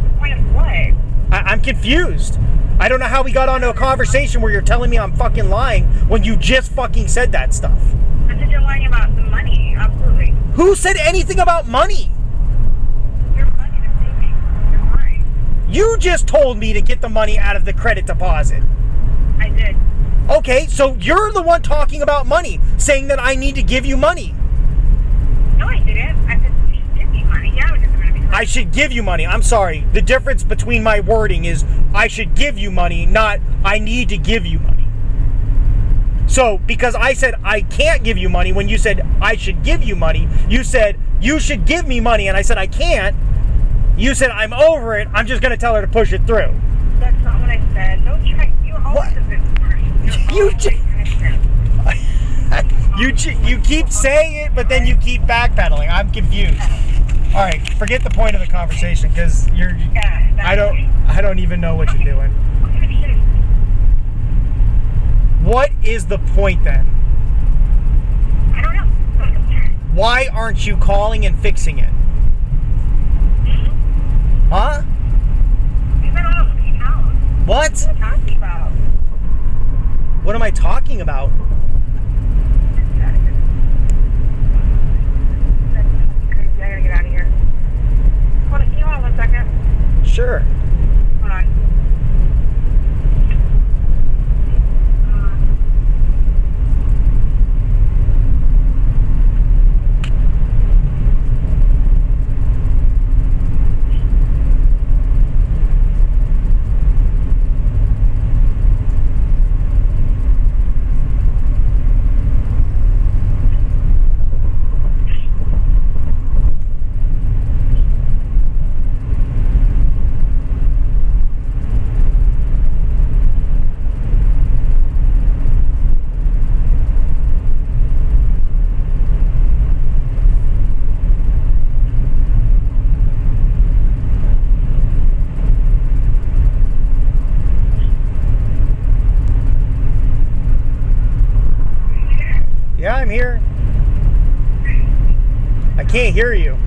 Speaker 5: The point of what?
Speaker 20: I'm confused. I don't know how we got onto a conversation where you're telling me I'm fucking lying when you just fucking said that stuff.
Speaker 5: I said you're lying about the money. Absolutely.
Speaker 20: Who said anything about money?
Speaker 5: You're lying. You're lying.
Speaker 20: You just told me to get the money out of the credit deposit.
Speaker 5: I did.
Speaker 20: Okay, so you're the one talking about money, saying that I need to give you money.
Speaker 5: No, I didn't. I said you should give me money. Yeah, we're just going to be.
Speaker 20: I should give you money. I'm sorry. The difference between my wording is I should give you money, not I need to give you money. So, because I said I can't give you money, when you said I should give you money, you said you should give me money, and I said I can't. You said I'm over it. I'm just going to tell her to push it through.
Speaker 5: That's not what I said. Don't try. You always have been smart.
Speaker 20: You keep saying it, but then you keep backpedaling. I'm confused. All right, forget the point of the conversation because you're. I don't even know what you're doing. What is the point then?
Speaker 5: I don't know.
Speaker 20: Why aren't you calling and fixing it? Huh? What?
Speaker 5: What are you talking about?
Speaker 20: What am I talking about?
Speaker 5: I gotta get out of here. Hold on, can you hold on 1 second?
Speaker 20: Sure.
Speaker 5: Hold on.
Speaker 20: I can't hear you.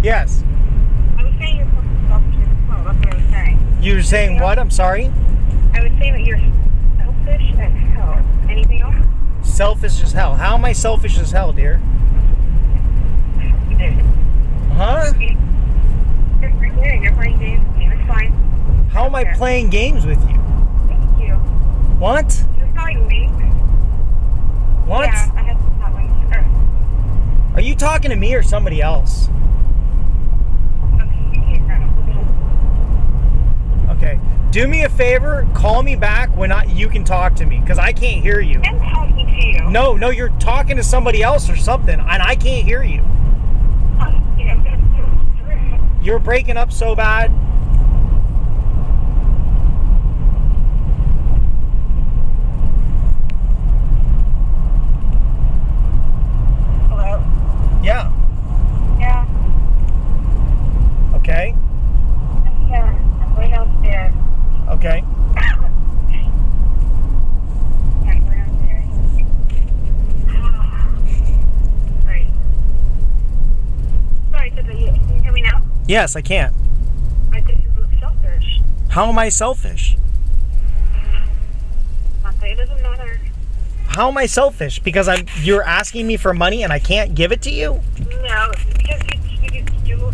Speaker 20: Yes.
Speaker 5: I was saying you're selfish as well. That's what I was saying.
Speaker 20: You were saying what? I'm sorry?
Speaker 5: I was saying that you're selfish as hell. Anything else?
Speaker 20: Selfish as hell. How am I selfish as hell, dear? Huh?
Speaker 5: You're playing games with me. It's fine.
Speaker 20: How am I playing games with you?
Speaker 5: Thank you.
Speaker 20: What?
Speaker 5: Just calling me.
Speaker 20: What?
Speaker 5: Yeah, I have some hot wings.
Speaker 20: Are you talking to me or somebody else? Okay. Do me a favor, call me back when you can talk to me, because I can't hear you.
Speaker 5: I'm talking to you.
Speaker 20: No, you're talking to somebody else or something, and I can't hear you. You're breaking up so bad.
Speaker 5: Hello?
Speaker 20: Yeah.
Speaker 5: Yeah.
Speaker 20: Okay.
Speaker 5: I'm here. I'm way downstairs.
Speaker 20: Okay.
Speaker 5: Yeah, I'm way downstairs. Sorry. Sorry, can you hear me now?
Speaker 20: Yes, I can.
Speaker 5: I think you're selfish.
Speaker 20: How am I selfish?
Speaker 5: Nothing. It doesn't matter.
Speaker 20: How am I selfish? Because you're asking me for money and I can't give it to you?
Speaker 5: No, because you do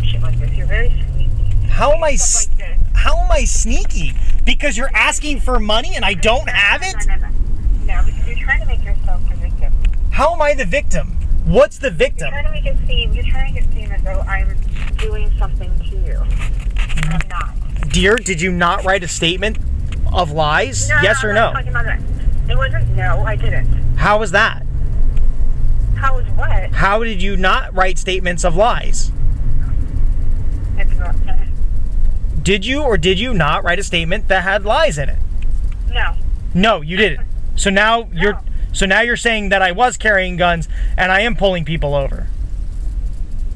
Speaker 5: shit like this. You're very sneaky.
Speaker 20: How am I
Speaker 5: Stuff like this.
Speaker 20: How am I sneaky? Because you're asking for money and I don't have it?
Speaker 5: No, because you're trying to make yourself the victim.
Speaker 20: How am I the victim? What's the victim?
Speaker 5: You're trying to get seen as though I'm doing something to you. And I'm not.
Speaker 20: Dear, did you not write a statement of lies?
Speaker 5: No,
Speaker 20: Yes or
Speaker 5: I'm
Speaker 20: no?
Speaker 5: not talking about that. It wasn't, no, I didn't.
Speaker 20: How was that?
Speaker 5: How was what?
Speaker 20: How did you not write statements of lies?
Speaker 5: It's not,
Speaker 20: Did you or did you not write a statement that had lies in it?
Speaker 5: no.
Speaker 20: No, you didn't. So now you're saying that I was carrying guns and I am pulling people over.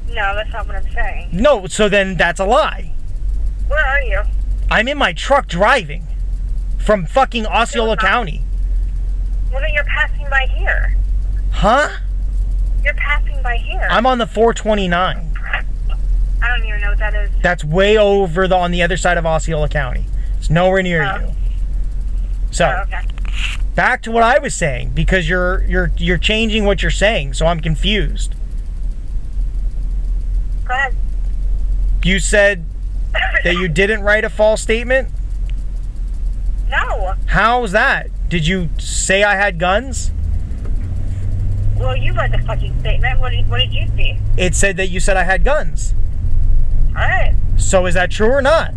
Speaker 5: No, that's not what I'm saying.
Speaker 20: No, so then that's a lie.
Speaker 5: Where are you?
Speaker 20: I'm in my truck driving from fucking Osceola County.
Speaker 5: Well, then you're passing by here.
Speaker 20: Huh?
Speaker 5: You're passing by here.
Speaker 20: I'm on the 429.
Speaker 5: I don't even know what that is.
Speaker 20: That's way over on the other side of Osceola County. It's nowhere near you. So,
Speaker 5: okay.
Speaker 20: back to what I was saying, because you're changing what you're saying, so I'm confused.
Speaker 5: Go ahead.
Speaker 20: You said that you didn't write a false statement?
Speaker 5: No.
Speaker 20: How's that? Did you say I had guns?
Speaker 5: Well, you read the fucking statement. What did you see?
Speaker 20: It said that you said I had guns.
Speaker 5: Alright.
Speaker 20: So is that true or not?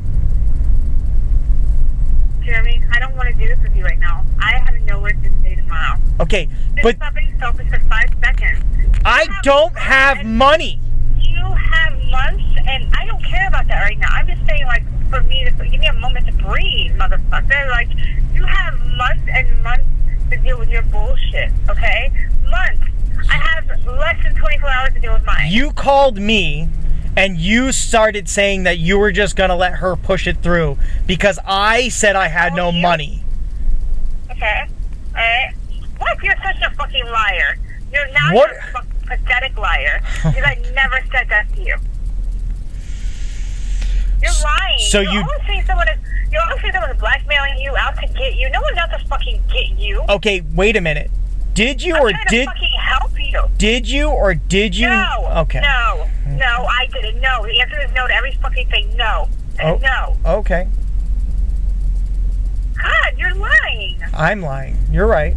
Speaker 5: Jeremy, I don't want to do this with you right now. I have nowhere to stay tomorrow.
Speaker 20: Okay,
Speaker 5: Just
Speaker 20: but
Speaker 5: stop being selfish for 5 seconds.
Speaker 20: I don't have money.
Speaker 5: You have months, and I don't care about that right now. I'm just saying, like, for me to give me a moment to breathe, motherfucker. Like, you have months and months to deal with your bullshit, okay? Months. I have less than 24 hours to deal with mine.
Speaker 20: You called me and you started saying that you were just going to let her push it through because I said I had no money.
Speaker 5: Okay. Alright. What? You're such a fucking liar. You're not a fucking pathetic liar. Because I never said that to you. You're lying.
Speaker 20: So
Speaker 5: you're always saying someone's blackmailing you, out to get you. No one's out to fucking get you.
Speaker 20: Okay, wait a minute. Did you
Speaker 5: I'm
Speaker 20: or
Speaker 5: trying
Speaker 20: did
Speaker 5: to fucking help you?
Speaker 20: Did you or did you?
Speaker 5: No.
Speaker 20: Okay.
Speaker 5: No, I didn't. No. The answer is no to every fucking thing. No. And no.
Speaker 20: Okay.
Speaker 5: God, you're lying.
Speaker 20: I'm lying. You're right.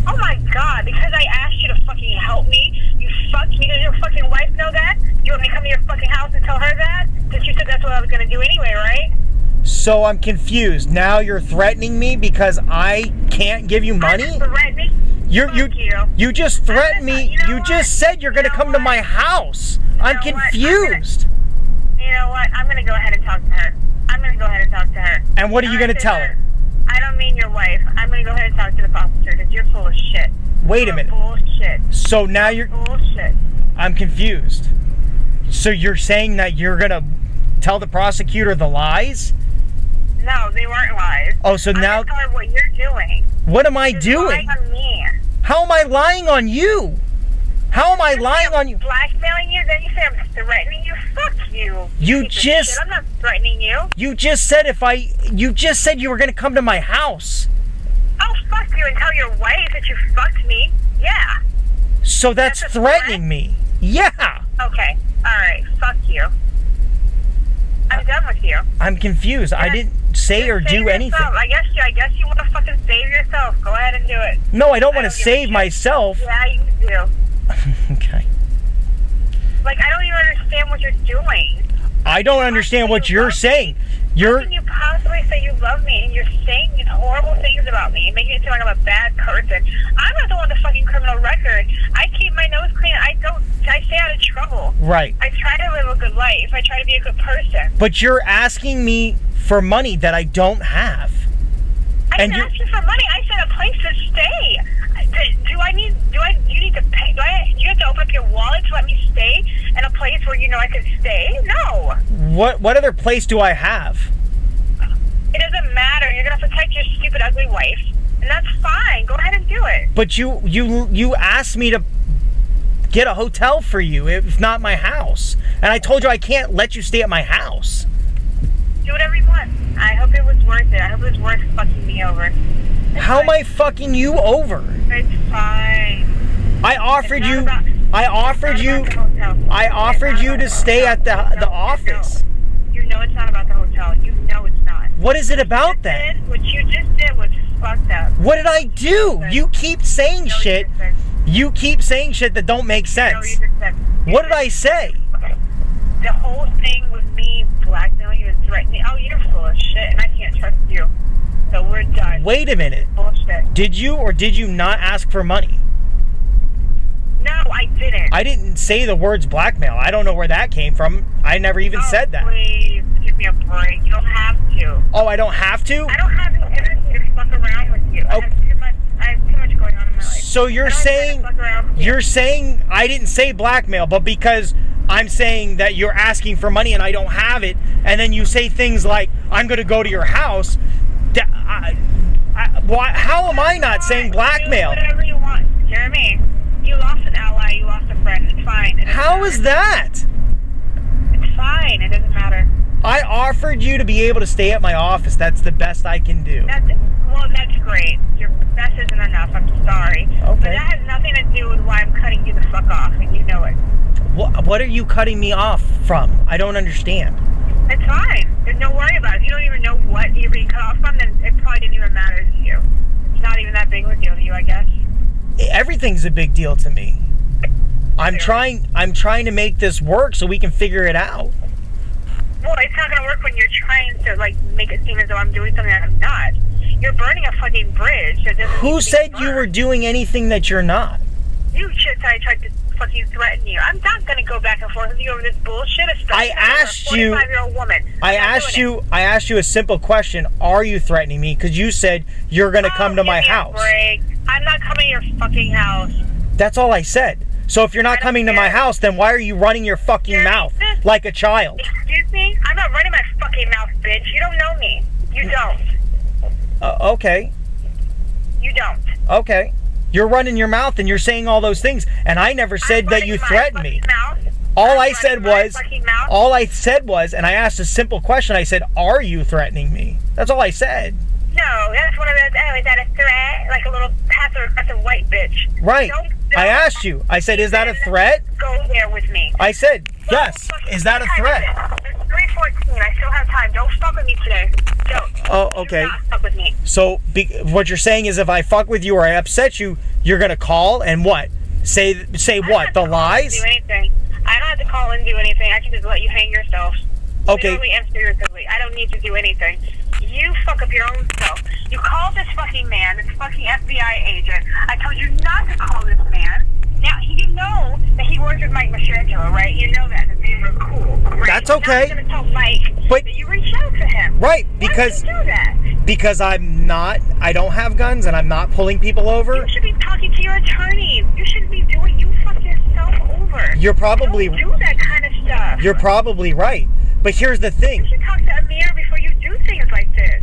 Speaker 5: Oh my God, because I asked you to fucking help me, you fucked me. Does your fucking wife know that? You want me to come to your fucking house and tell her that? Since you said that's what I was going to do anyway, right?
Speaker 20: So I'm confused. Now you're threatening me because I can't give you money? You just threatened me. You just said you're going to come to my house. I'm confused.
Speaker 5: You know what? I'm going to go ahead and talk to her.
Speaker 20: And what are you going to tell her?
Speaker 5: I don't mean your wife. wife. I'm going to go ahead and talk to the prosecutor because you're full of shit.
Speaker 7: Wait a minute.
Speaker 5: Bullshit.
Speaker 7: So now you're...
Speaker 5: Bullshit.
Speaker 7: I'm confused. So you're saying that you're going to tell the prosecutor the lies?
Speaker 5: No, they weren't lies.
Speaker 7: Oh, so now...
Speaker 5: I'm gonna tell her what you're doing.
Speaker 7: What am I
Speaker 5: You're
Speaker 7: doing?
Speaker 5: lying on me.
Speaker 7: How am I lying on you? How am I lying on you?
Speaker 5: Blackmailing you? Then you say I'm threatening you? Fuck you.
Speaker 7: You
Speaker 5: piece of
Speaker 7: just...
Speaker 5: shit. I'm not threatening you.
Speaker 7: You just said You just said you were going to come to my house.
Speaker 5: I'll fuck you and tell your wife that you fucked me. Yeah.
Speaker 7: So that's threatening me. Yeah.
Speaker 5: Okay. Alright. Fuck you. I'm done with you.
Speaker 7: I'm confused. I didn't say or do anything.
Speaker 5: I guess you want to fucking save yourself. Go ahead and do it.
Speaker 7: No, I don't want to save myself.
Speaker 5: Yeah, you do.
Speaker 7: Okay.
Speaker 5: Like, I don't even understand what you're doing.
Speaker 7: I don't understand what you're saying.
Speaker 5: How can you possibly say you love me and you're saying these horrible things about me and making it seem like I'm a bad person? I'm not the one with a fucking criminal record. I keep my nose clean. I stay out of trouble.
Speaker 7: Right.
Speaker 5: I try to live a good life. I try to be a good person.
Speaker 7: But you're asking me for money that I don't have.
Speaker 5: I didn't ask you for money. I said a place to stay. Do you need to pay? Do you have to open up your wallet to let me stay in a place where you know I could stay? No.
Speaker 7: What other place do I have?
Speaker 5: It doesn't matter. You're gonna protect your stupid, ugly wife, and that's fine. Go ahead and do it.
Speaker 7: But you asked me to get a hotel for you, if not my house, and I told you I can't let you stay at my house.
Speaker 5: Do whatever you want. I hope it was worth it. I hope it was worth fucking me over.
Speaker 7: How am I fucking you over?
Speaker 5: It's fine.
Speaker 7: I offered you to stay at the office.
Speaker 5: You know it's not about the hotel. You know it's not.
Speaker 7: What is it about then?
Speaker 5: What you just did was fucked up.
Speaker 7: What did I do? You keep saying shit. You keep saying shit that don't make sense. What did I say?
Speaker 5: The whole thing with me blackmailing you and threatening. Oh, you're full of shit, and I can't trust you. So we're done.
Speaker 7: Wait a minute.
Speaker 5: Bullshit.
Speaker 7: Did you or did you not ask for money?
Speaker 5: No, I didn't.
Speaker 7: I didn't say the words blackmail. I don't know where that came from. I never even said that.
Speaker 5: Please, give me a break. You don't have to.
Speaker 7: Oh, I don't have to?
Speaker 5: I don't have the energy to fuck around with you. I have too much going on in my life.
Speaker 7: So you're saying I didn't say blackmail, but because I'm saying that you're asking for money and I don't have it, and then you say things like, I'm going to go to your house. How am I not saying blackmail?
Speaker 5: Do whatever you want. Jeremy, you lost an ally, you lost a friend. It's fine.
Speaker 7: How is that?
Speaker 5: It's fine. It doesn't matter.
Speaker 7: I offered you to be able to stay at my office. That's the best I can do.
Speaker 5: That's great. Your best isn't enough. I'm sorry.
Speaker 7: Okay.
Speaker 5: But that has nothing to do with why I'm cutting you the fuck off, and you know it.
Speaker 7: What are you cutting me off from? I don't understand.
Speaker 5: It's fine. There's no worry about it. If you don't even know what you're being cut off from, then it probably didn't even matter to you. It's not even that big of a deal to you, I guess.
Speaker 7: Everything's a big deal to me. I'm trying to make this work so we can figure it out.
Speaker 5: Well, it's not going to work when you're trying to, make it seem as though I'm doing something that I'm not. You're burning a fucking bridge.
Speaker 7: Who said you were doing anything that you're not?
Speaker 5: You just said I tried to fucking threaten you. I'm not going to go back and forth with you over this bullshit. I asked you. 45-year-old woman.
Speaker 7: I asked you a simple question. Are you threatening me? Because you said you're going to come to my house.
Speaker 5: Break. I'm not coming to your fucking house.
Speaker 7: That's all I said. So if you're not coming to my house, then why are you running your fucking mouth like a child?
Speaker 5: Excuse me? I'm not running my fucking mouth, bitch. You don't know me. You don't.
Speaker 7: Okay.
Speaker 5: You don't.
Speaker 7: Okay. You're running your mouth and you're saying all those things, and I never said that you threatened me. All I said was, and I asked a simple question. I said, "Are you threatening me?" That's all I said.
Speaker 5: No, that's one of those. Oh, is that a threat? Like a little passive-aggressive white bitch.
Speaker 7: Right. I asked you. I said, "Is that a threat?"
Speaker 5: Go there with me.
Speaker 7: I said, "Yes." Is that a threat?
Speaker 5: It's 3:14. I still have time. Don't fuck with me today. Don't.
Speaker 7: Oh, okay.
Speaker 5: Do not fuck with me.
Speaker 7: So what you're saying is, if I fuck with you or I upset you, you're gonna call and what? Say what? The lies?
Speaker 5: Do anything. I don't have to call and do anything. I can just let you hang yourself.
Speaker 7: Okay.
Speaker 5: Literally and figuratively. I don't need to do anything. You fuck up your own self. You called this fucking man, this fucking FBI agent. I told you not to call this man. Now, you know that he worked with Mike Mastrangelo, right? You know that they were cool, right?
Speaker 7: That's okay.
Speaker 5: Now I'm going to tell Mike that you reached out to him.
Speaker 7: Right, because
Speaker 5: Why did you do that?
Speaker 7: Because I'm I don't have guns, and I'm not pulling people over.
Speaker 5: You should be talking to your attorney. You shouldn't be doing, you fuck yourself over.
Speaker 7: You're probably...
Speaker 5: Don't do that kind of stuff.
Speaker 7: You're probably right. But here's the thing.
Speaker 5: You should talk to Amir before you do things like this.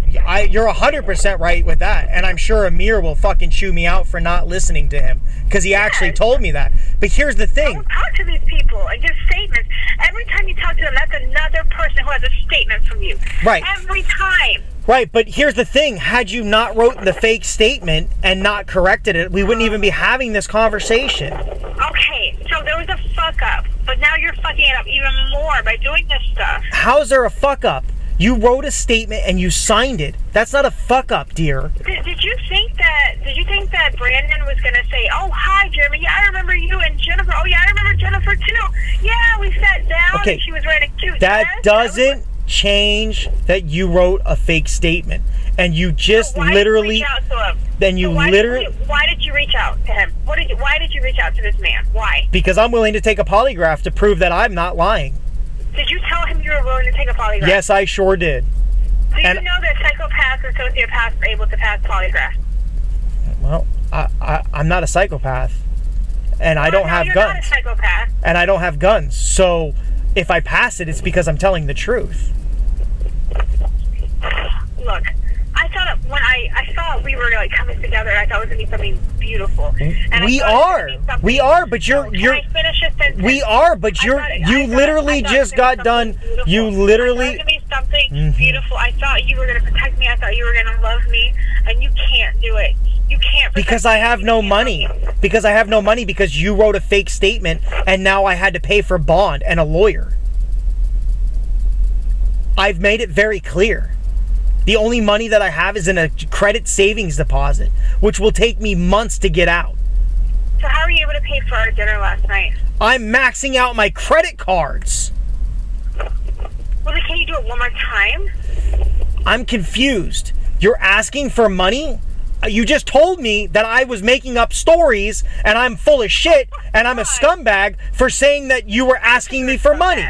Speaker 7: You're 100% right with that. And I'm sure Amir will fucking chew me out for not listening to him. Because he actually told me that. But here's the thing.
Speaker 5: Don't talk to these people and give statements. Every time you talk to them, that's another person who has a statement from you.
Speaker 7: Right.
Speaker 5: Every time.
Speaker 7: Right, but here's the thing. Had you not wrote the fake statement and not corrected it, we wouldn't even be having this conversation.
Speaker 5: Okay, so there was a fuck up. But now you're fucking it up even more by doing this stuff.
Speaker 7: How's there a fuck up? You wrote a statement and you signed it. That's not a fuck up, dear.
Speaker 5: Did you think that Brandon was gonna say, "Oh, hi, Jeremy. Yeah, I remember you and Jennifer. Oh, yeah, I remember Jennifer too. Yeah, we sat down and she was wearing a cute dress."
Speaker 7: That doesn't change that you wrote a fake statement and you just
Speaker 5: so why
Speaker 7: literally.
Speaker 5: Did you reach out to him?
Speaker 7: Then you
Speaker 5: why
Speaker 7: literally.
Speaker 5: Why did you reach out to him? Why did you reach out to this man? Why?
Speaker 7: Because I'm willing to take a polygraph to prove that I'm not lying.
Speaker 5: Did you tell him you were willing to take a polygraph?
Speaker 7: Yes, I sure did.
Speaker 5: Do you know that psychopaths and sociopaths are able to pass polygraphs?
Speaker 7: Well, I'm not a psychopath, and I don't have
Speaker 5: you're
Speaker 7: guns.
Speaker 5: Not a psychopath.
Speaker 7: And I don't have guns. So if I pass it, it's because I'm telling the truth.
Speaker 5: Look, I thought when I thought we were like coming together, I thought it was gonna be something beautiful. And
Speaker 7: We are, but you're.
Speaker 5: Can I finish a sentence?
Speaker 7: We are, but you literally just got done.
Speaker 5: Beautiful.
Speaker 7: You literally.
Speaker 5: I thought it was gonna be something beautiful. I thought you were gonna protect me. I thought you were gonna love me, and you can't do it. You can't.
Speaker 7: Because I have no money. Because I have no money because you wrote a fake statement, and now I had to pay for bond and a lawyer. I've made it very clear. The only money that I have is in a credit savings deposit, which will take me months to get out.
Speaker 5: So how were you able to pay for our dinner last night?
Speaker 7: I'm maxing out my credit cards.
Speaker 5: Well, then can you do it one more time?
Speaker 7: I'm confused. You're asking for money? You just told me that I was making up stories and I'm full of shit and I'm a scumbag for saying that you were asking me for money.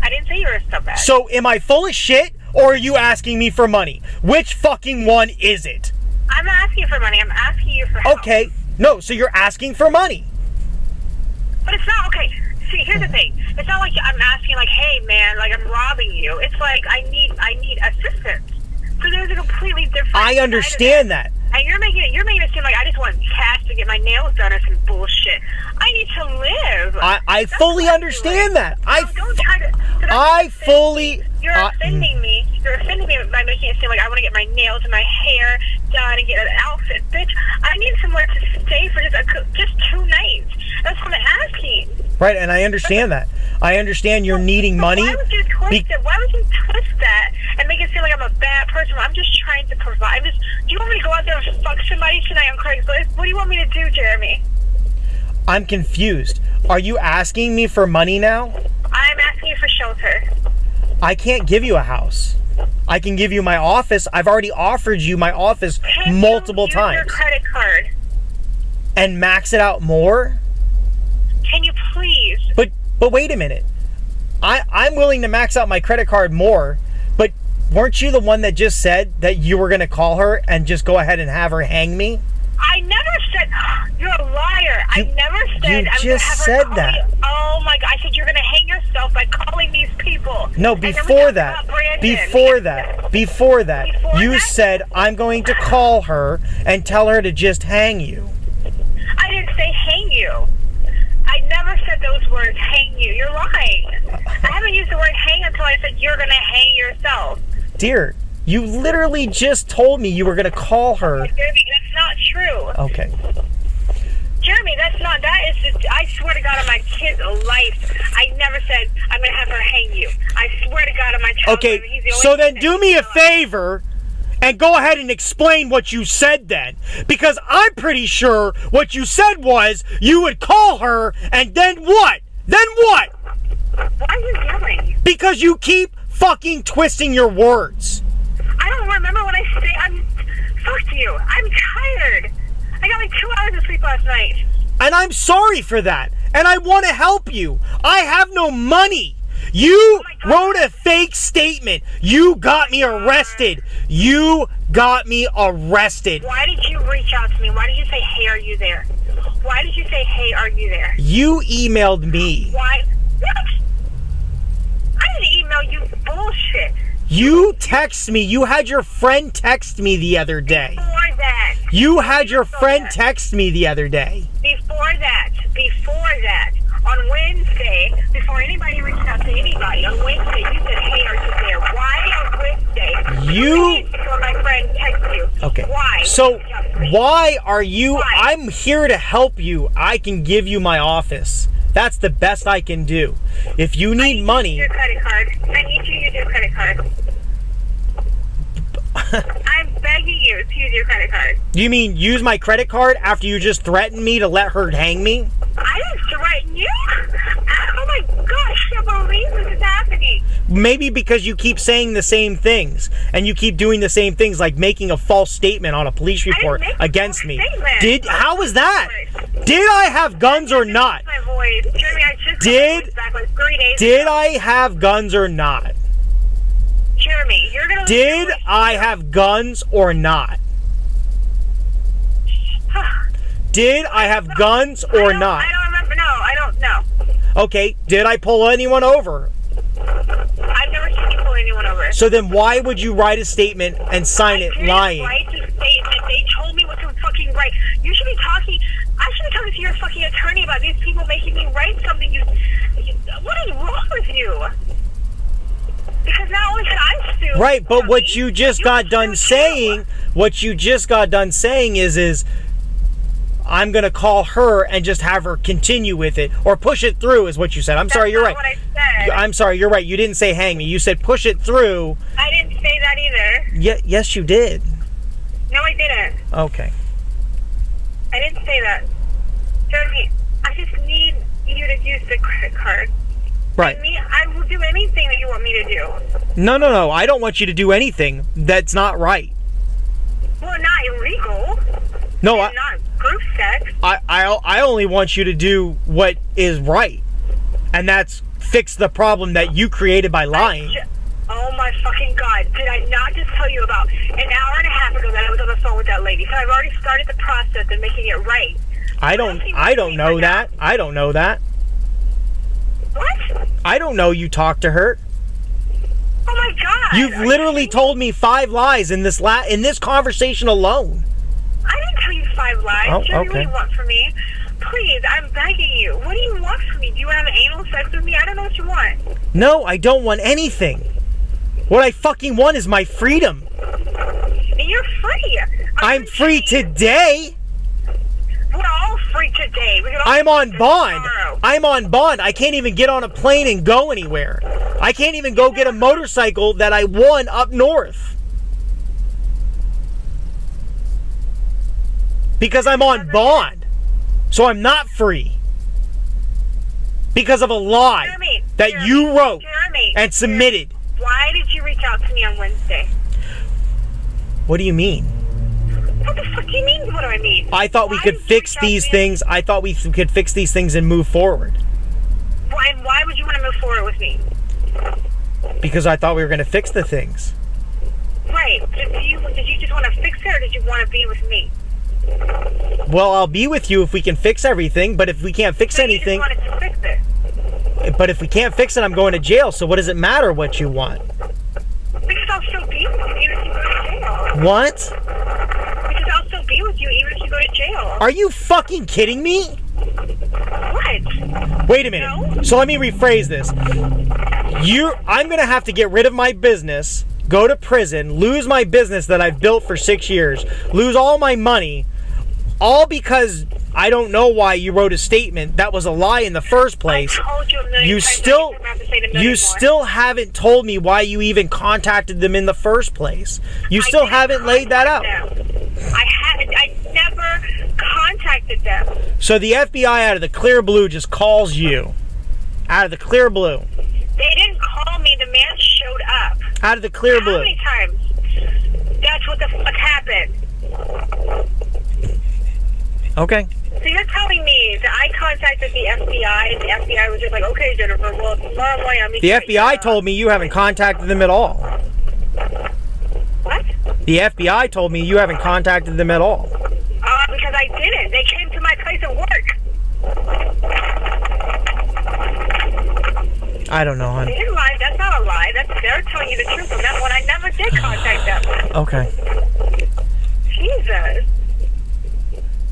Speaker 5: I didn't say you were a scumbag.
Speaker 7: So am I full of shit or are you asking me for money? Which fucking one is it?
Speaker 5: I'm not asking you for money. I'm asking you for help.
Speaker 7: Okay. No, so you're asking for money.
Speaker 5: But it's not, okay. See, here's the thing. It's not like I'm asking like, hey man, like I'm robbing you. It's like I need assistance. So there's a completely different.
Speaker 7: I understand that.
Speaker 5: And you're making it seem like I just want cash to get my nails done or some bullshit. I need to live.
Speaker 7: I fully understand that.
Speaker 5: Don't try to.
Speaker 7: fully.
Speaker 5: You're offending me. You're offending me by making it seem like I want to get my nails and my hair done and get an outfit. Bitch, I need somewhere to stay for just 2 nights. That's what I'm asking.
Speaker 7: Right, and I understand that. I understand you're needing money.
Speaker 5: Why would you twist it? Why would you twist that and make it seem like I'm a bad person? I'm just trying to provide. Do you want me to go out there and fuck somebody tonight on Craigslist? What do you want me to do, Jeremy?
Speaker 7: I'm confused. Are you asking me for money now?
Speaker 5: I'm asking you for shelter.
Speaker 7: I can't give you a house. I can give you my office. I've already offered you my office multiple times.
Speaker 5: Your credit card.
Speaker 7: And max it out more?
Speaker 5: Can you please?
Speaker 7: But wait a minute. I'm willing to max out my credit card more, but weren't you the one that just said that you were going to call her and just go ahead and have her hang me?
Speaker 5: I never said. You're a liar. I never said.
Speaker 7: You just said that.
Speaker 5: Oh my God! I said you're gonna hang yourself by calling these people.
Speaker 7: No, before that. Before that, you said I'm going to call her and tell her to just hang you.
Speaker 5: I didn't say hang you. I never said those words. Hang you. You're lying. I haven't used the word hang until I said you're gonna hang yourself.
Speaker 7: Dear. You literally just told me you were going to call her.
Speaker 5: Jeremy, that's not true.
Speaker 7: Okay.
Speaker 5: Jeremy, that is just, I swear to God on my kid's life, I never said I'm going to have her hang you. I swear to God on my child.
Speaker 7: Okay, so then do me a favor and go ahead and explain what you said then. Because I'm pretty sure what you said was you would call her and then what? Then what?
Speaker 5: Why are you yelling?
Speaker 7: Because you keep fucking twisting your words.
Speaker 5: I don't remember what I say. Fuck you. I'm tired. I got like 2 hours of sleep last night.
Speaker 7: And I'm sorry for that. And I want to help you. I have no money. You...
Speaker 5: Oh my
Speaker 7: wrote a fake statement. You got me arrested. You got me arrested.
Speaker 5: Why did you reach out to me? Why did you say, hey, are you there? Why did you say, hey, are you there?
Speaker 7: You emailed me.
Speaker 5: Why? What? I didn't email you bullshit.
Speaker 7: You text me. You had your friend text me the other day.
Speaker 5: Before that.
Speaker 7: You had your friend text me the other day.
Speaker 5: Before that, on Wednesday, before anybody reached out to anybody, on Wednesday, you said, hey, are you there? Why on Wednesday?
Speaker 7: You...
Speaker 5: Before my friend texted you.
Speaker 7: Okay.
Speaker 5: Why?
Speaker 7: So, why are you... Why? I'm here to help you. I can give you my office. That's the best I can do. If you need money...
Speaker 5: Your credit card. I need you to use your credit card. I'm begging you to use your credit card.
Speaker 7: You mean use my credit card after you just threatened me to let her hang me?
Speaker 5: I didn't threaten you. Oh my gosh, I can't believe this is happening.
Speaker 7: Maybe because you keep saying the same things and you keep doing the same things, like making a false statement on a police report against me. How was that? Did I have guns or not?
Speaker 5: My voice. Jeremy, I just got my voice back like 3 days ago.
Speaker 7: I have guns or not?
Speaker 5: Jeremy, you're gonna.
Speaker 7: Did I have guns or not? Did I have guns or not?
Speaker 5: I don't remember. No, I don't know.
Speaker 7: Okay, did I pull anyone over?
Speaker 5: I've never seen you pull anyone over.
Speaker 7: So then why would you write a statement and sign it lying?
Speaker 5: I didn't write the statement. They told me what to fucking write. You should be talking. I should be talking to your fucking attorney about these people making me write something. What is wrong with you? Because not only can I sue.
Speaker 7: Right, but what you just got done saying, is I'm going to call her and just have her continue with it or push it through is what you said. I'm sorry, you're right.
Speaker 5: That's not what I said.
Speaker 7: I'm sorry, you're right. You didn't say hang me. You said push it through.
Speaker 5: I didn't say that either.
Speaker 7: Yes, you did.
Speaker 5: No, I didn't.
Speaker 7: Okay.
Speaker 5: I didn't say that. Jeremy, I just need you to use the credit card.
Speaker 7: Right.
Speaker 5: I will do anything that you want me to do.
Speaker 7: No. I don't want you to do anything that's not right.
Speaker 5: Well, not illegal.
Speaker 7: No,
Speaker 5: not group sex.
Speaker 7: I only want you to do what is right. And that's fix the problem that you created by lying.
Speaker 5: Oh my fucking God. Did I not just tell you about an hour and a half ago that I was on the phone with that lady? So I've already started the process of making it right.
Speaker 7: I don't know that. I don't know that.
Speaker 5: What?
Speaker 7: I don't know you talked to her.
Speaker 5: Oh my God.
Speaker 7: You've literally told me 5 lies in this conversation alone.
Speaker 5: I didn't tell you 5 lies.
Speaker 7: Oh,
Speaker 5: Jeremy,
Speaker 7: okay.
Speaker 5: what do you want from me? Please, I'm begging you. What do you want from me? Do you want to have anal sex with me? I don't know what you want.
Speaker 7: No, I don't want anything. What I fucking want is my freedom.
Speaker 5: You're free.
Speaker 7: I'm free today.
Speaker 5: We're all free today.
Speaker 7: I'm on bond. I'm on bond. I can't even get on a plane and go anywhere. I can't even go get a motorcycle that I won up north. Because I'm on bond. So I'm not free. Because of a lie that you wrote and submitted.
Speaker 5: Why did you reach out to me on Wednesday?
Speaker 7: What do you mean?
Speaker 5: What the fuck do you mean? What do I mean?
Speaker 7: I thought we could fix these things. I thought we could fix these things and move forward.
Speaker 5: Why would you want to move forward with me?
Speaker 7: Because I thought we were going to fix the things.
Speaker 5: Right. Did you just want to fix it, or did you want to be with me?
Speaker 7: Well, I'll be with you if we can fix everything, but if we can't fix anything...
Speaker 5: You just wanted to fix it.
Speaker 7: But if we can't fix it, I'm going to jail, so what does it matter what you want?
Speaker 5: Because I'll still be with you even if you go to jail.
Speaker 7: What?
Speaker 5: Because I'll still be with you even if you go to jail.
Speaker 7: Are you fucking kidding me?
Speaker 5: What?
Speaker 7: Wait a minute. No? So let me rephrase this. I'm going to have to get rid of my business, go to prison, lose my business that I've built for 6 years, lose all my money, all because I don't know why you wrote a statement that was a lie in the first place.
Speaker 5: I told you a million times.
Speaker 7: You still haven't told me why you even contacted them in the first place. You still haven't laid that out.
Speaker 5: I never contacted them.
Speaker 7: So the FBI out of the clear blue just calls you. Out of the clear blue.
Speaker 5: They didn't call me. The man showed up.
Speaker 7: Out of the clear blue.
Speaker 5: How many times? That's what the fuck happened.
Speaker 7: Okay.
Speaker 5: So you're telling me that I contact with the FBI, and the FBI was just like, okay, Jennifer, well, tomorrow morning I'm
Speaker 7: The FBI told me you haven't contacted them at all.
Speaker 5: What?
Speaker 7: The FBI told me you haven't contacted them at all.
Speaker 5: Because I didn't. They came to my place of work.
Speaker 7: I don't know, hon.
Speaker 5: They didn't lie. That's not a lie. They're telling you the truth on that one. I never did contact them.
Speaker 7: Okay.
Speaker 5: Jesus.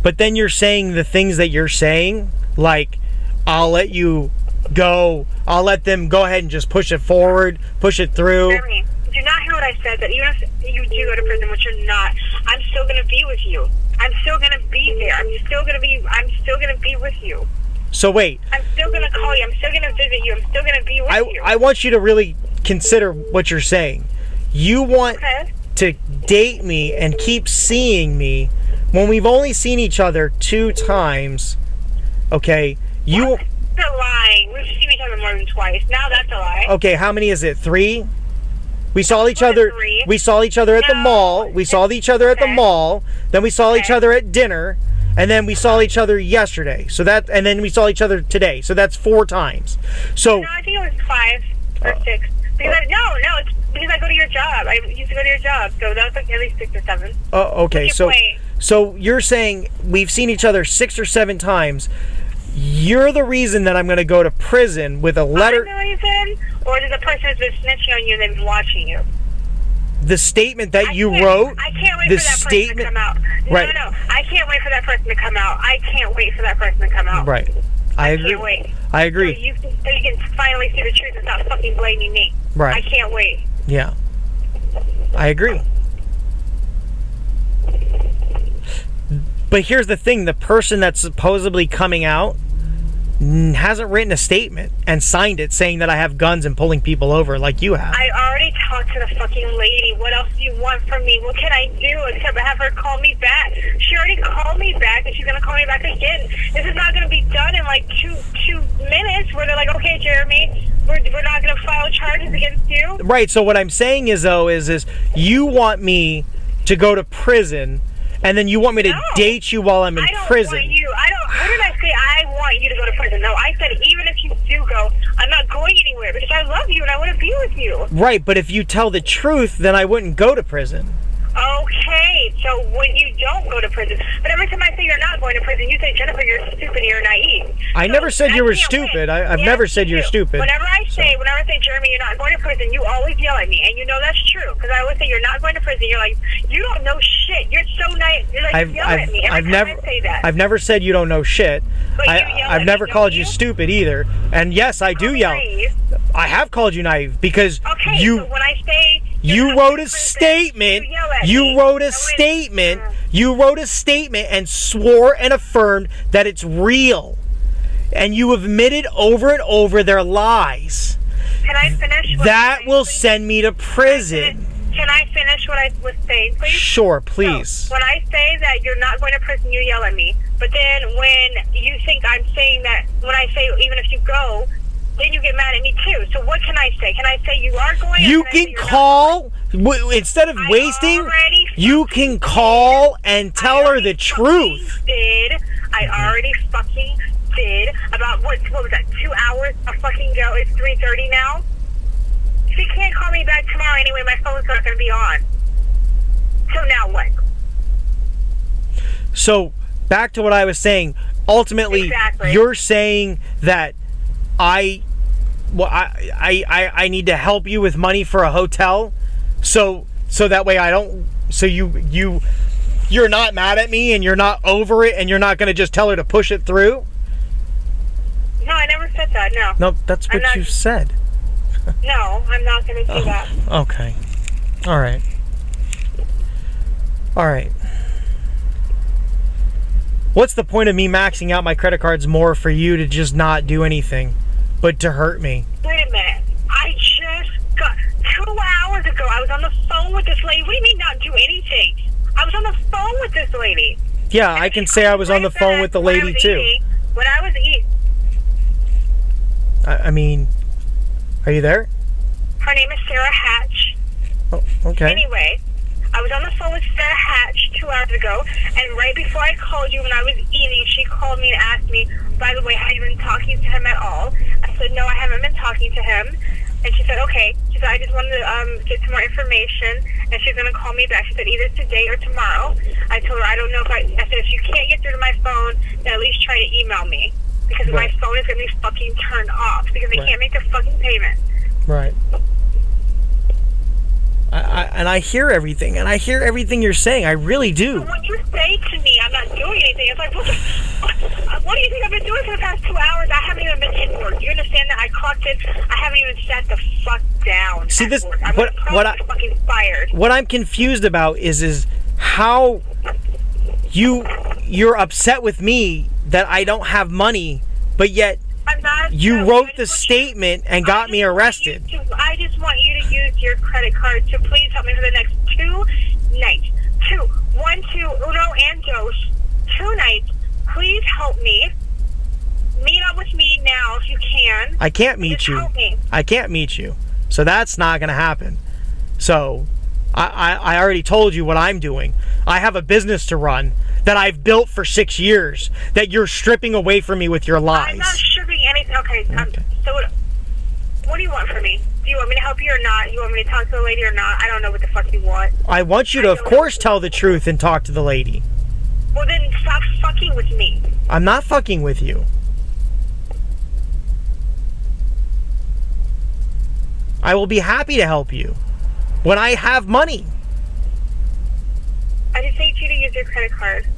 Speaker 7: But then you're saying the things that you're saying, like, I'll let you go, I'll let them go ahead and just push it forward, push it through.
Speaker 5: Jeremy, do you not hear what I said? That even if you do go to prison, which you're not, I'm still going to be with you. I'm still going to be there. I'm still going to be with you.
Speaker 7: So wait.
Speaker 5: I'm still going to call you. I'm still going to visit you. I'm still going to be with you.
Speaker 7: I want you to really consider what you're saying. You want to date me and keep seeing me when we've only seen each other 2 times, okay?
Speaker 5: That's a lie. We've seen each other more than twice. Now that's a lie.
Speaker 7: Okay, how many is it? 3? We saw each other. We saw each other at the mall. We saw each other at the mall. Then we saw each other at dinner, and then we saw each other yesterday. So that, and then we saw each other today. So that's 4 times. So
Speaker 5: no, I think it was 5 or 6. Because it's because I go to your job. I used to go to your job, so that was like at least 6 or 7.
Speaker 7: Oh, okay. So you're saying we've seen each other 6 or 7 times. You're the reason that I'm going to go to prison with a letter.
Speaker 5: I'm the reason, or is the person who's been snitching on you and they've been watching you?
Speaker 7: The statement that you wrote.
Speaker 5: I can't wait for that person to come out.
Speaker 7: Right.
Speaker 5: No. I can't wait for that person to come out. I can't wait for that person to come out.
Speaker 7: Right. I agree.
Speaker 5: Can't wait.
Speaker 7: I agree.
Speaker 5: So you can finally see the truth and stop fucking blaming me.
Speaker 7: Right.
Speaker 5: I can't wait.
Speaker 7: Yeah. I agree. But here's the thing, the person that's supposedly coming out hasn't written a statement and signed it saying that I have guns and pulling people over like you have.
Speaker 5: I already talked to the fucking lady. What else do you want from me? What can I do except have her call me back? She already called me back and she's going to call me back again. This is not going to be done in like two minutes where they're like, okay, Jeremy, we're not going to file charges against you.
Speaker 7: Right, so what I'm saying is, though, is you want me to go to prison and then you want me to date you while I'm in prison.
Speaker 5: What did I say? I want you to go to prison. No, I said even if you do go, I'm not going anywhere because I love you and I want to be with you.
Speaker 7: Right, but if you tell the truth, then I wouldn't go to prison.
Speaker 5: Okay, so when you don't go to prison, but every time I say you're not going to prison, you say, Jennifer, you're stupid and you're naive.
Speaker 7: I never said you were stupid. I've never said you're stupid.
Speaker 5: Whenever I say, Jeremy, you're not going to prison, you always yell at me, and you know that's true, because I always say you're not going to prison. You're like, you don't know shit. You're so naive. You're like, yell at me every time I say that.
Speaker 7: I've never said you don't know shit.
Speaker 5: But
Speaker 7: I've never called you stupid either. And yes, I do yell. I have called you naive because
Speaker 5: so when I say
Speaker 7: you wrote a statement. You wrote a statement. You wrote a statement and swore and affirmed that it's real. And you admitted over and over their lies.
Speaker 5: Can I finish?
Speaker 7: That will send me to prison.
Speaker 5: Can I finish what I was saying, please?
Speaker 7: Sure, please.
Speaker 5: So, when I say that you're not going to prison, you yell at me. But then when you think I'm saying that, when I say even if you go, then you get mad at me too. So what can I say? Can I say you are going?
Speaker 7: You can call, instead of wasting, you can call and tell her the truth.
Speaker 5: I already fucking did. About, what was that, 2 hours a fucking go? It's 3:30 now. She can't call me back tomorrow anyway. My phone's not going to be on. So now what?
Speaker 7: So, back to what I was saying. Ultimately, you're saying that I need to help you with money for a hotel, so that way I don't. So you're not mad at me and you're not over it and you're not going to just tell her to push it through.
Speaker 5: No, I never said that. No.
Speaker 7: No, that's what you said.
Speaker 5: No, I'm not going to do that.
Speaker 7: Okay. All right. All right. What's the point of me maxing out my credit cards more for you to just not do anything, but to hurt me?
Speaker 5: Wait a minute. I just got 2 hours ago. I was on the phone with this lady. What do you mean not do anything? I was on the phone with this lady.
Speaker 7: Yeah, I can say I was on the phone with the lady too.
Speaker 5: When I was eating.
Speaker 7: I mean, are you there?
Speaker 5: Her name is Sarah Hatch.
Speaker 7: Oh, okay.
Speaker 5: Anyway, I was on the phone with Sarah Hatch 2 hours ago, and right before I called you when I was eating, she called me and asked me, by the way, have you been talking to him at all? I said, no, I haven't been talking to him. And she said, okay. She said, I just wanted to get some more information, and she's going to call me back. She said, either today or tomorrow. I told her, I don't know if I said, if you can't get through to my phone, then at least try to email me. Because my phone is going to be fucking turned off, because I can't make a fucking payment.
Speaker 7: Right. I hear everything, and I hear everything you're saying. I really do.
Speaker 5: But when you say to me, I'm not doing anything, it's like, what do you think I've been doing for the past 2 hours? I haven't even been in work. You understand that? I clocked in. I haven't even sat the fuck down.
Speaker 7: See this?
Speaker 5: I'm fucking fired.
Speaker 7: What I'm confused about is how you're upset with me that I don't have money, but yet you wrote the statement and got me arrested.
Speaker 5: I just want you to use your credit card to please help me for the next 2 nights. 1, 2, Uno and Dos. 2 nights. Please help me. Meet up with me now if you can.
Speaker 7: I can't meet you.
Speaker 5: Help me.
Speaker 7: I can't meet you. So that's not going to happen. So I already told you what I'm doing. I have a business to run that I've built for 6 years that you're stripping away from me with your lies.
Speaker 5: I'm not stripping anything. Okay. So what do you want from me? Do you want me to help you or not? You want me to talk to the lady or not? I don't know what the fuck you want.
Speaker 7: I want you to, of course, tell the truth and talk to the lady.
Speaker 5: Well, then stop fucking with me.
Speaker 7: I'm not fucking with you. I will be happy to help you when I have money.
Speaker 5: I just need you to use your credit card.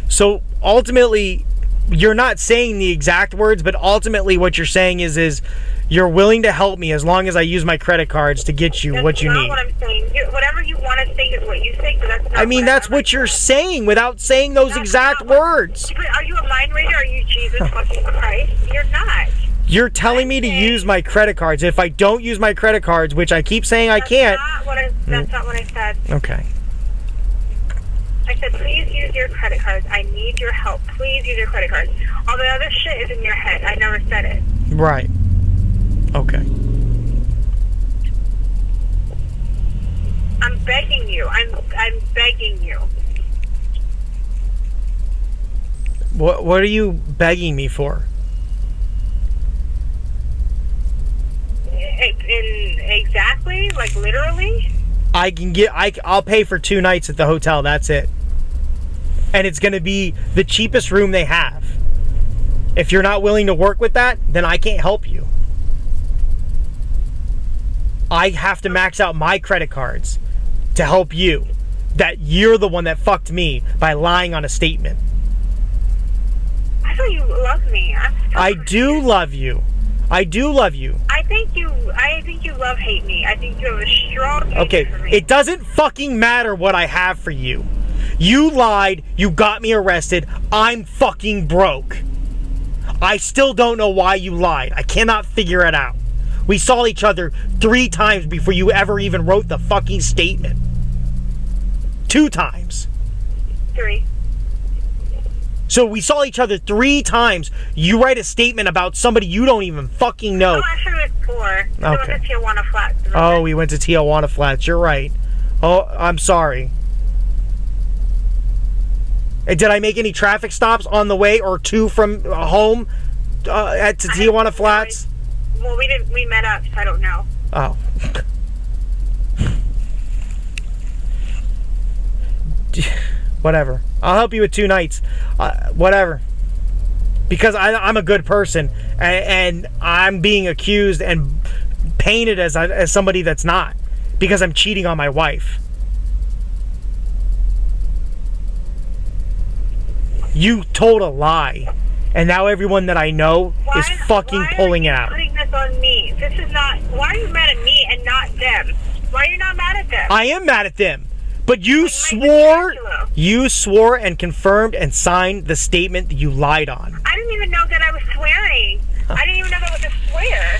Speaker 7: So ultimately, you're not saying the exact words, but ultimately what you're saying is you're willing to help me as long as I use my credit cards to get you what you need.
Speaker 5: That's not what I'm saying. Whatever you want to think is what you think, but that's not
Speaker 7: I mean, that's what you're saying without saying those exact words.
Speaker 5: Are you a mind reader? Are you Jesus fucking Christ? You're not.
Speaker 7: You're telling me to use my credit cards. If I don't use my credit cards, which I keep saying I can't.
Speaker 5: That's not what I said.
Speaker 7: Okay.
Speaker 5: I said, please use your credit cards. I need your help. Please use your credit cards. All the other shit is in your head. I never said it.
Speaker 7: Right. Okay.
Speaker 5: I'm begging you. I'm begging you.
Speaker 7: What are you begging me for?
Speaker 5: Exactly? Like literally?
Speaker 7: I'll pay for 2 nights at the hotel. That's it. And it's going to be the cheapest room they have. If you're not willing to work with that, then I can't help you. I have to max out my credit cards to help you. That you're the one that fucked me by lying on a statement.
Speaker 5: I thought you loved me.
Speaker 7: I do love you. I do love you.
Speaker 5: I think you love hate me. I think you have a strong
Speaker 7: hatred for me. It doesn't fucking matter what I have for you. You lied. You got me arrested. I'm fucking broke. I still don't know why you lied. I cannot figure it out. We saw each other 3 times before you ever even wrote the fucking statement. 2 times.
Speaker 5: 3.
Speaker 7: So we saw each other 3 times. You write a statement about somebody you don't even fucking know.
Speaker 5: Oh, actually it was 4.
Speaker 7: Okay.
Speaker 5: We went to Tijuana Flats.
Speaker 7: Oh, we went to Tijuana Flats. You're right. Oh, I'm sorry. And did I make any traffic stops on the way or to from home to Tijuana Flats?
Speaker 5: Well, we didn't. We met up, so I don't know.
Speaker 7: Oh. Whatever. I'll help you with 2 nights. Whatever. Because I'm a good person, and I'm being accused and painted as somebody that's not, because I'm cheating on my wife. You told a lie, and now everyone that I know is fucking pulling out.
Speaker 5: Why are you putting this on me? This is not. Why are you mad at me and not them? Why are you not mad at them?
Speaker 7: I am mad at them. But you swore and confirmed and signed the statement that you lied on.
Speaker 5: I didn't even know that I was swearing. I didn't even know that was a swear.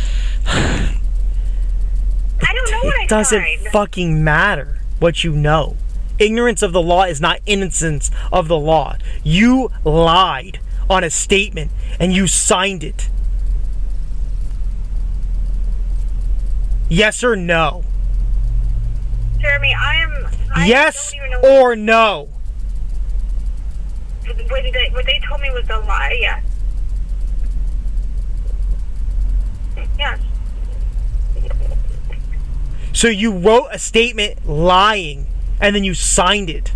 Speaker 5: I don't know what I signed.
Speaker 7: It doesn't fucking matter what you know. Ignorance of the law is not innocence of the law. You lied on a statement and you signed it. Yes or no?
Speaker 5: Jeremy,
Speaker 7: Yes or no?
Speaker 5: What they told me was a lie, yes. Yes.
Speaker 7: So you wrote a statement lying, and then you signed it.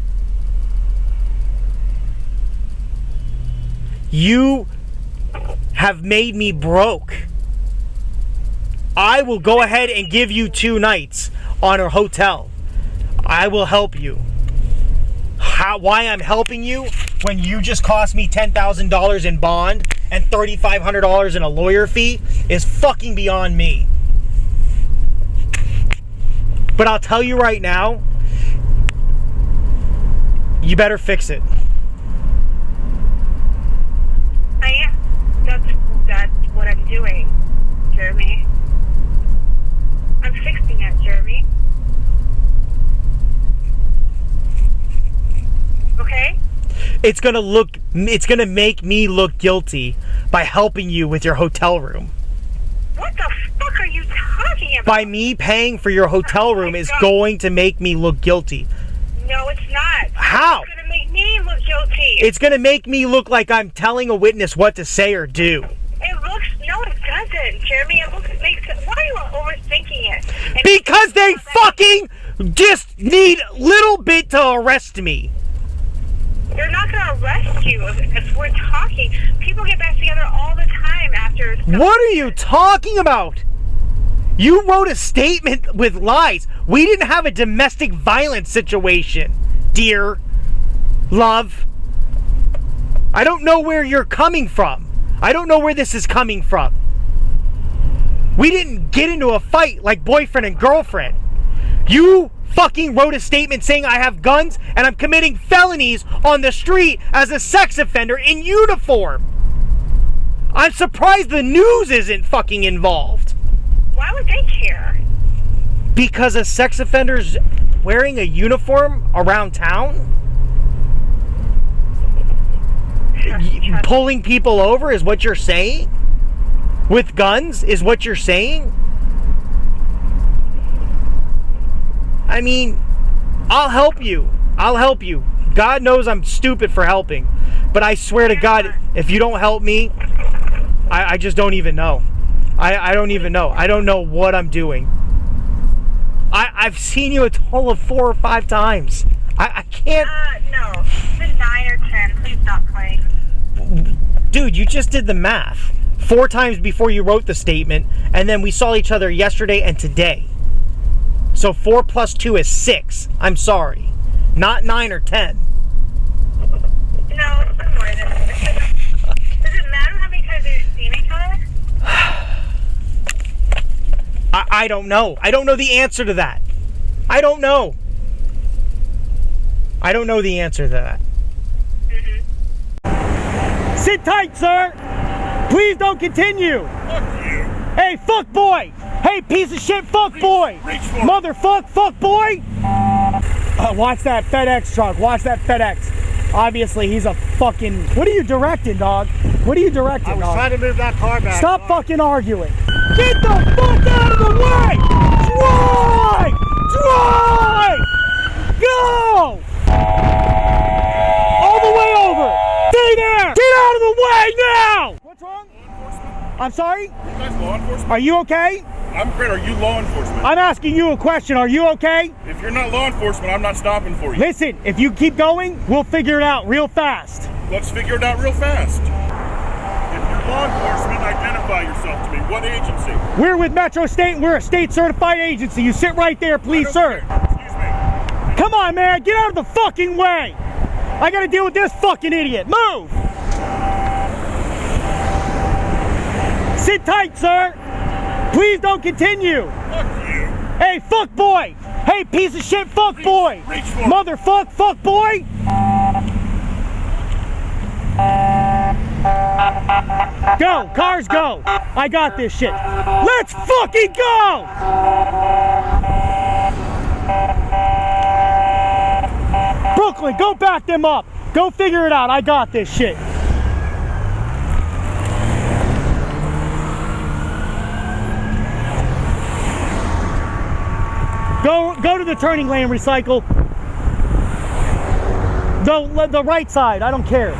Speaker 7: You have made me broke. I will go ahead and give you 2 nights on a hotel. I will help you. Why I'm helping you when you just cost me $10,000 in bond and $3,500 in a lawyer fee is fucking beyond me. But I'll tell you right now, you better fix it.
Speaker 5: I am. That's what I'm doing, Jeremy. I'm fixing it, Jeremy. Okay?
Speaker 7: It's gonna make me look guilty by helping you with your hotel room.
Speaker 5: What the fuck are you talking about?
Speaker 7: By me paying for your hotel room is going to make me look guilty.
Speaker 5: No, it's not.
Speaker 7: How?
Speaker 5: It's gonna make me look guilty.
Speaker 7: It's gonna make me look like I'm telling a witness what to say or do.
Speaker 5: No, it doesn't, Jeremy. Why are you overthinking it?
Speaker 7: Because they fucking just need a little bit to arrest me.
Speaker 5: They're not gonna arrest you if we're talking. People get back together all the time after.
Speaker 7: What are you talking about? You wrote a statement with lies. We didn't have a domestic violence situation, dear. Love. I don't know where you're coming from. I don't know where this is coming from. We didn't get into a fight like boyfriend and girlfriend. You fucking wrote a statement saying I have guns and I'm committing felonies on the street as a sex offender in uniform. I'm surprised the news isn't fucking involved.
Speaker 5: Why would they care?
Speaker 7: Because a sex offender's wearing a uniform around town? Pulling people over is what you're saying? With guns is what you're saying? I mean, I'll help you. I'll help you. God knows I'm stupid for helping. But I swear to God, if you don't help me, I just don't even know. I don't even know. I don't know what I'm doing. I've seen you a total of 4 or 5 times. I can't...
Speaker 5: No. It's been 9 or 10. Please stop playing.
Speaker 7: Dude, you just did the math. 4 times before you wrote the statement, and then we saw each other yesterday and today. So 4 plus 2 is 6. I'm sorry. Not 9 or 10.
Speaker 5: No, it's been more than that. Does it matter how many times we've seen each other?
Speaker 7: I don't know. I don't know the answer to that. I don't know. I don't know the answer to that. Sit tight, sir. Please don't continue.
Speaker 18: Fuck you.
Speaker 7: Hey, fuck boy. Hey, piece of shit, fuck boy. Motherfuck, fuck boy. Watch that FedEx truck. Watch that FedEx. Obviously, he's a fucking... What are you directing, dog? What are you directing, dog?
Speaker 20: I was trying to move that car back.
Speaker 7: Stop fucking arguing. Get the fuck out of the way! Drive! Drive! Go! All the way over! Stay there! Get out of the way now! What's wrong? I'm sorry?
Speaker 18: You guys law enforcement?
Speaker 7: Are you okay?
Speaker 18: I'm afraid, are you law enforcement?
Speaker 7: I'm asking you a question. Are you okay?
Speaker 18: If you're not law enforcement, I'm not stopping for you.
Speaker 7: Listen, if you keep going, we'll figure it out real fast.
Speaker 18: Let's figure it out real fast. If you're law enforcement, identify yourself to me. What agency?
Speaker 7: We're with Metro State. We're a state-certified agency. You sit right there, please, sir.
Speaker 18: Excuse me.
Speaker 7: Come on, man. Get out of the fucking way. I gotta deal with this fucking idiot. Move! Sit tight, sir. Please don't continue.
Speaker 18: Fuck you.
Speaker 7: Hey, fuck boy. Hey, piece of shit, fuck boy.
Speaker 18: Reach for
Speaker 7: Motherfuck, fuck boy. Go, cars go. I got this shit. Let's fucking go. Brooklyn, go back them up. Go figure it out. I got this shit. Go to the turning lane, recycle. The right side, I don't care.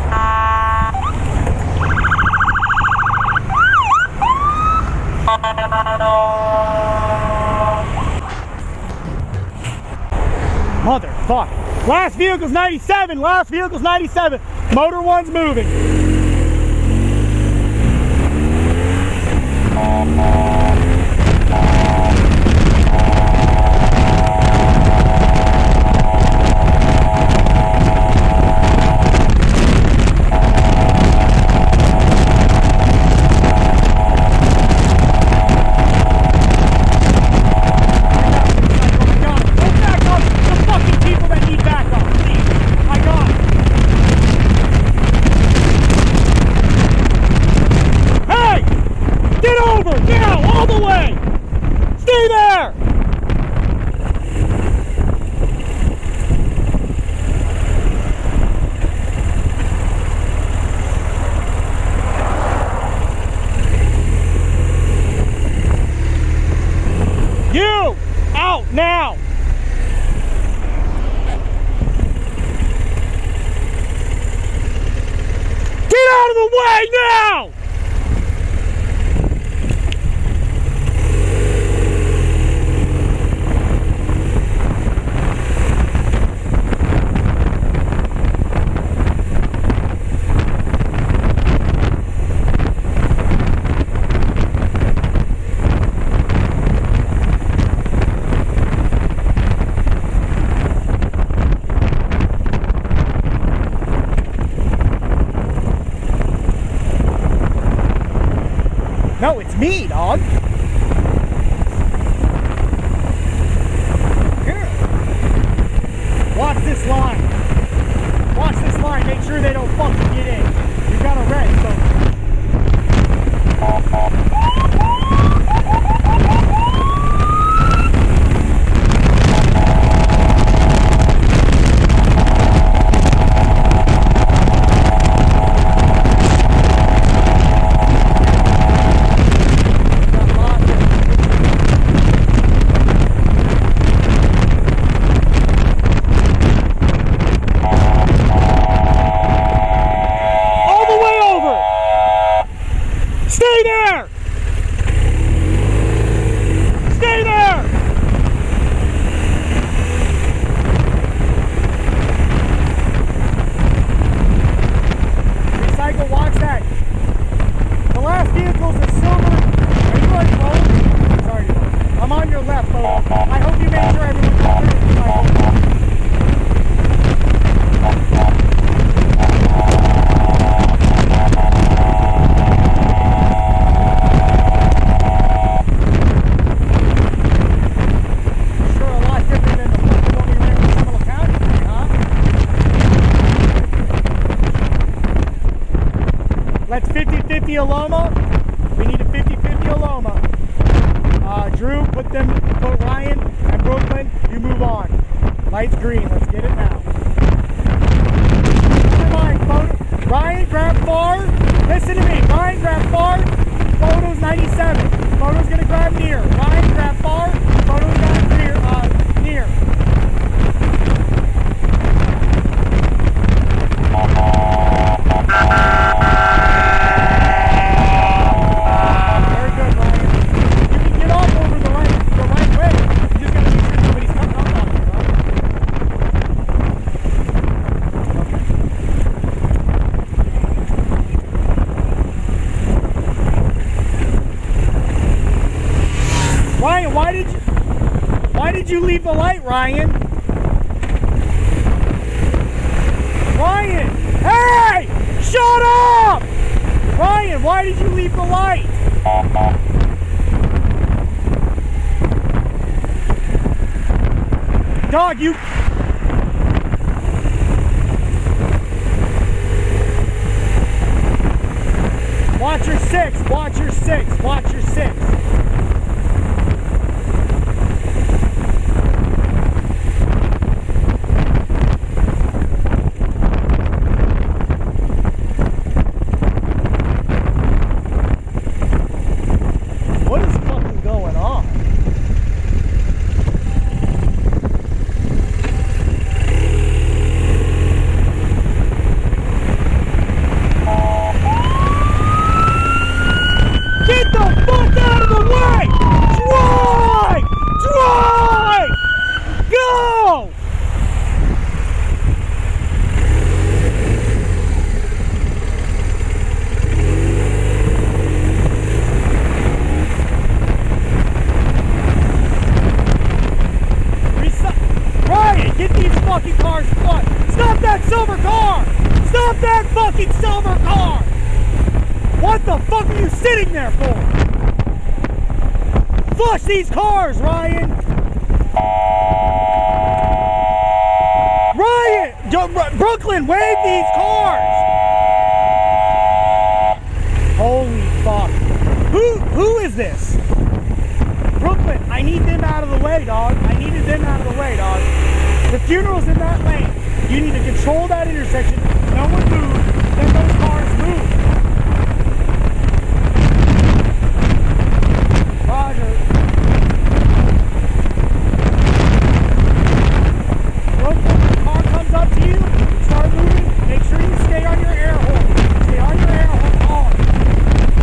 Speaker 7: Motherfucker. Last vehicle's 97. Last vehicle's 97. Motor one's moving. Now! Get out of the way now! No, it's me, dog. Here. Watch this line. Watch this line. Make sure they don't fucking get in. You got a red, so. Stay there! Stay there! Recycle, watch that. The last vehicle's a silver. Are you on road? Sorry, I'm on your left, folks. I hope you made sure everyone's on the Let's 50-50 Aloma. We need a 50-50 Aloma. Drew, put Ryan and Brooklyn, you move on. Light's green, let's get it now. Ryan, grab far. Listen to me, Ryan, grab far. Photo's 97. Photo's gonna grab near. Ryan, grab far. Photo's grab near. Near. Ryan, why did you leave the light, Ryan? Ryan! Hey! Shut up! Ryan, why did you leave the light? Dog, you... Watch your six, watch your six, watch your six. What is fucking going on? fucking silver car! What the fuck are you sitting there for? Flush these cars, Ryan! Ryan! Brooklyn, wave these cars! Holy fuck. Who is this? Brooklyn, I need them out of the way, dog. I needed them out of the way, dog. The funeral's in that lane. You need to control that intersection. No one moves, then those cars move. Roger. Brooklyn, when the car comes up to you, start moving. Make sure you stay on your air horn. Stay on your air horn hard.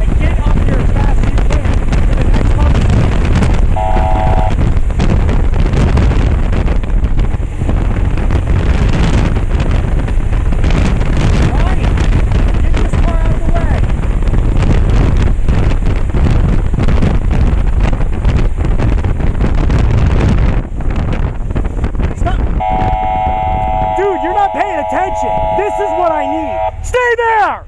Speaker 7: And get up here as fast as you can to the next public. This is what I need. Stay there!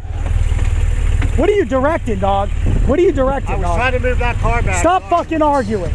Speaker 7: What are you directing, dog? What are you directing, dog?
Speaker 20: I was trying to move that car back.
Speaker 7: Stop fucking arguing.